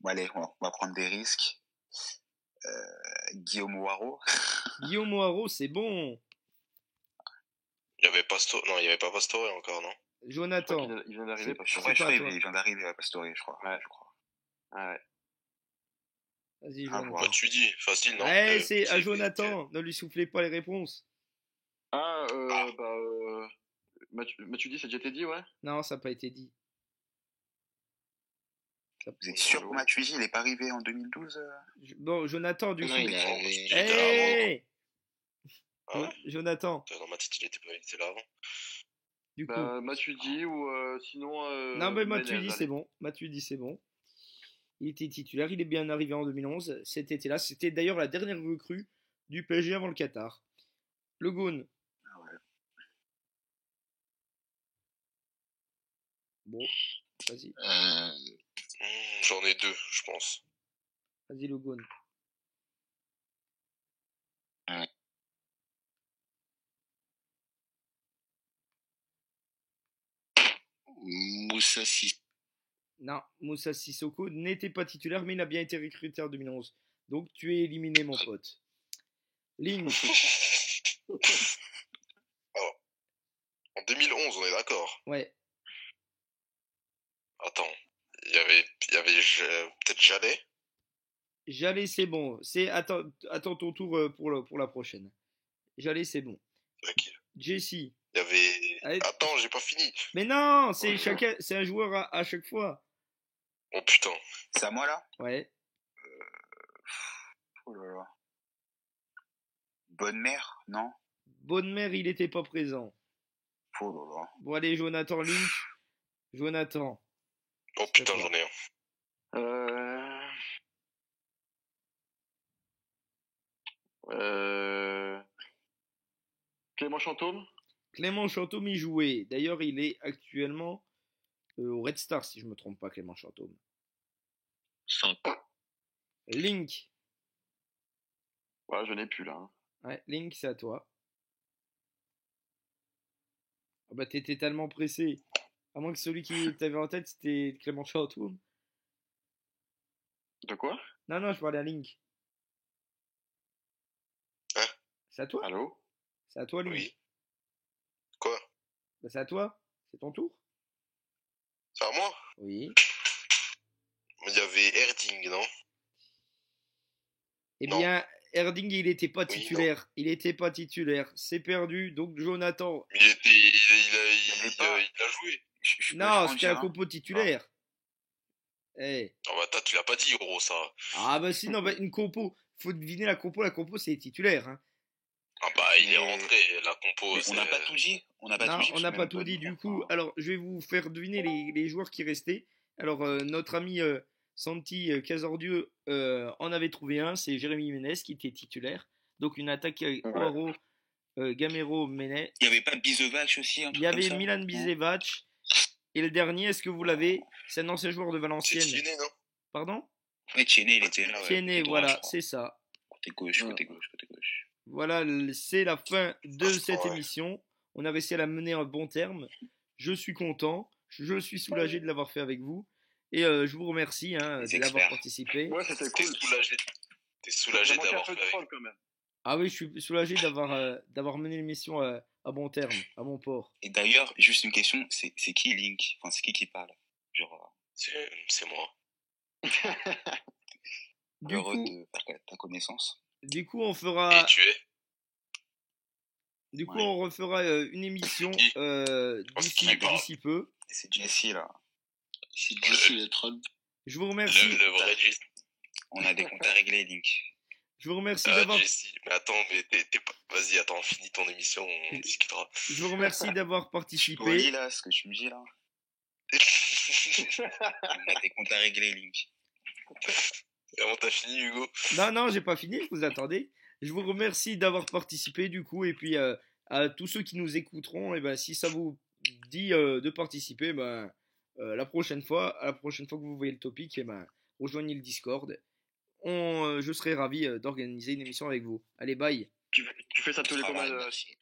Speaker 6: Bon, allez, on va prendre des risques. Guillaume Waro.
Speaker 2: Guillaume Moirot, c'est bon.
Speaker 4: Il y avait Pastore. Non, il y avait pas Pastore encore, non?
Speaker 2: Jonathan,
Speaker 5: Il vient d'arriver, pas
Speaker 6: Je
Speaker 5: sûr.
Speaker 6: crois
Speaker 2: pas à
Speaker 6: qu'il
Speaker 2: toi.
Speaker 6: vient d'arriver à Pastore, je crois.
Speaker 5: Ouais.
Speaker 6: Je crois.
Speaker 5: Ah ouais.
Speaker 2: vas-y,
Speaker 6: À
Speaker 2: Jonathan.
Speaker 6: voir.
Speaker 4: Bah, tu dis, facile, non?
Speaker 2: Ouais, c'est à
Speaker 4: c'est-
Speaker 2: Jonathan. Ne lui soufflez pas les réponses.
Speaker 5: Ah, Matuidi, ça a déjà été dit, ouais.
Speaker 2: Non, ça n'a pas été dit.
Speaker 6: Vous êtes sûr que Matuidi, il n'est pas arrivé en 2012
Speaker 2: Bon, Jonathan, du
Speaker 1: Non,
Speaker 2: coup.
Speaker 1: il a-
Speaker 4: Matuidi,
Speaker 2: Hey
Speaker 4: Ah ouais?
Speaker 2: Jonathan,
Speaker 4: Dans ma tête, il était pas, il était là avant.
Speaker 2: du coup.
Speaker 5: Bah, Matuidi ou sinon.
Speaker 2: Non, mais
Speaker 5: Menez,
Speaker 2: Matuidi, c'est
Speaker 5: allez.
Speaker 2: bon. Matuidi, c'est bon. Il était titulaire, il est bien arrivé en 2011. Cet été-là, c'était d'ailleurs la dernière recrue du PSG avant le Qatar. Le Gaune.
Speaker 6: Ah ouais.
Speaker 2: Bon, vas-y,
Speaker 4: J'en ai deux, je pense.
Speaker 2: vas-y, le Gaune.
Speaker 1: Moussa Sissoko.
Speaker 2: Non, Moussa Sissoko n'était pas titulaire, mais il a bien été recruté en 2011. Donc, tu es éliminé, mon pote. Link.
Speaker 4: En 2011, on est d'accord.
Speaker 2: Ouais.
Speaker 4: Attends, il y avait peut-être Jalais.
Speaker 2: Jalais, c'est bon. Attends ton tour pour la prochaine. Jalais, c'est bon.
Speaker 4: Ok.
Speaker 2: Jesse.
Speaker 4: Il y avait.
Speaker 2: Allez.
Speaker 4: Attends, j'ai pas fini.
Speaker 2: Mais non, c'est un joueur à chaque fois.
Speaker 4: Oh putain.
Speaker 6: C'est à moi, là?
Speaker 2: Ouais.
Speaker 6: Oh là là. Bonne mère, non?
Speaker 2: Bonne mère, il n'était pas présent.
Speaker 6: Oh là là.
Speaker 2: Bon, allez, Jonathan Lynch. Jonathan.
Speaker 4: Oh putain,
Speaker 2: D'accord.
Speaker 4: j'en ai un.
Speaker 5: Clément Chantôme.
Speaker 2: Clément Chantôme y jouait. D'ailleurs, il est actuellement au Red Star, si je me trompe pas, Clément Chantôme.
Speaker 1: 5.
Speaker 2: Link.
Speaker 5: Ouais, je n'ai plus là. Hein.
Speaker 2: Ouais, Link, c'est à toi. Ah bah, t'étais tellement pressé. À moins que celui qui t'avait en tête, c'était Clément Chantôme.
Speaker 5: De quoi?
Speaker 2: Non, non, je parlais à Link.
Speaker 4: Hein?
Speaker 2: C'est à toi?
Speaker 5: Allô?
Speaker 2: C'est à toi, Link.
Speaker 4: Oui. Quoi?
Speaker 2: Bah, c'est à toi. C'est ton tour?
Speaker 4: C'est à moi?
Speaker 2: Oui.
Speaker 4: Il y avait Erding, non?
Speaker 2: Eh
Speaker 4: Non.
Speaker 2: bien, Erding, il n'était pas
Speaker 4: Oui,
Speaker 2: titulaire. Il n'était pas titulaire. C'est perdu. Donc, Jonathan.
Speaker 4: Il a joué.
Speaker 6: Je peux
Speaker 2: Non,
Speaker 6: en
Speaker 2: c'était
Speaker 6: dire
Speaker 2: un
Speaker 6: un.
Speaker 2: compo titulaire. Eh.
Speaker 4: Ah bah tu l'as pas dit, gros, ça.
Speaker 2: Ah, bah sinon, bah, une compo. Faut deviner la compo. La compo, c'est titulaire. Hein.
Speaker 4: Ah bah il est
Speaker 6: Mais-
Speaker 4: rentré, la compo.
Speaker 6: Mais on n'a pas tout dit. On n'a pas
Speaker 2: Non,
Speaker 6: tout dit.
Speaker 2: on
Speaker 6: je
Speaker 2: n'a
Speaker 6: sais
Speaker 2: pas
Speaker 6: même
Speaker 2: tout dit.
Speaker 6: d'où
Speaker 2: Du
Speaker 6: on
Speaker 2: coup,
Speaker 6: part.
Speaker 2: alors, je vais vous faire deviner les joueurs qui restaient. Alors, notre ami Santi Casordieu en avait trouvé un. C'est Jérémy Ménez qui était titulaire. Donc, une attaque Poirot, Gamero, Ménez.
Speaker 6: Il n'y avait pas Bizovac aussi, un
Speaker 2: Il
Speaker 6: truc
Speaker 2: y avait
Speaker 6: comme ça
Speaker 2: Milan
Speaker 6: Non.
Speaker 2: Bizevac. Et le dernier, est-ce que vous l'avez? C'est un ancien joueur de
Speaker 4: C'est
Speaker 2: Valenciennes.
Speaker 4: Tiennet, non?
Speaker 2: Pardon?
Speaker 6: Ouais, Tiennet, il était là. Ouais.
Speaker 2: Tiennet,
Speaker 6: Côté droit, je
Speaker 2: voilà,
Speaker 6: crois.
Speaker 2: c'est ça.
Speaker 6: Côté gauche, côté gauche, côté gauche.
Speaker 2: Voilà, c'est la fin de cette
Speaker 4: Ouais.
Speaker 2: émission. On a réussi à la mener à un bon terme. Je suis content. Je suis soulagé de l'avoir fait avec vous. Et je vous remercie
Speaker 6: Les
Speaker 2: d'avoir
Speaker 6: experts.
Speaker 2: participé.
Speaker 5: Ouais, c'était
Speaker 4: T'es
Speaker 5: cool.
Speaker 4: soulagé. T'es
Speaker 5: Ça
Speaker 4: soulagé
Speaker 5: manquait un
Speaker 4: d'avoir
Speaker 5: peu
Speaker 4: fait
Speaker 5: de
Speaker 4: avec.
Speaker 5: troll quand même.
Speaker 2: Ah oui, je suis soulagé d'avoir mené l'émission à bon terme, à bon port.
Speaker 6: Et d'ailleurs, juste une question, c'est qui Link? Enfin, c'est qui parle? Genre,
Speaker 4: C'est moi.
Speaker 2: Du
Speaker 6: heureux
Speaker 2: coup,
Speaker 6: de faire ta connaissance.
Speaker 2: du coup, on
Speaker 4: Et
Speaker 2: fera,
Speaker 4: tu es.
Speaker 2: du coup,
Speaker 6: Ouais.
Speaker 2: on refera une émission
Speaker 4: Qui
Speaker 2: d'ici
Speaker 4: Qui parle
Speaker 2: d'ici peu.
Speaker 6: Et c'est Jessie, là.
Speaker 1: C'est d'ici les trolls.
Speaker 2: Je vous remercie.
Speaker 4: Le vrai Jesse.
Speaker 6: On a des comptes à régler, Link.
Speaker 2: Je vous remercie
Speaker 4: Ah,
Speaker 2: d'avoir.
Speaker 4: Jesse. Mais attends, mais t'es pas. Vas-y, attends, finis ton émission, on discutera.
Speaker 2: Je vous remercie d'avoir
Speaker 6: Je
Speaker 2: participé.
Speaker 6: relis, là, ce que tu me dis, là. On a des comptes à régler, Link.
Speaker 4: Comment t'as fini, Hugo?
Speaker 2: Non, j'ai pas fini, vous attendez. Je vous remercie d'avoir participé du coup, et puis à tous ceux qui nous écouteront, et ben si ça vous dit de participer, ben la prochaine fois que vous voyez le topic, et ben rejoignez le Discord. Je serai ravi d'organiser une émission avec vous. Allez, bye.
Speaker 5: Tu fais ça tous les
Speaker 6: Travail,
Speaker 5: combien de,
Speaker 6: merci.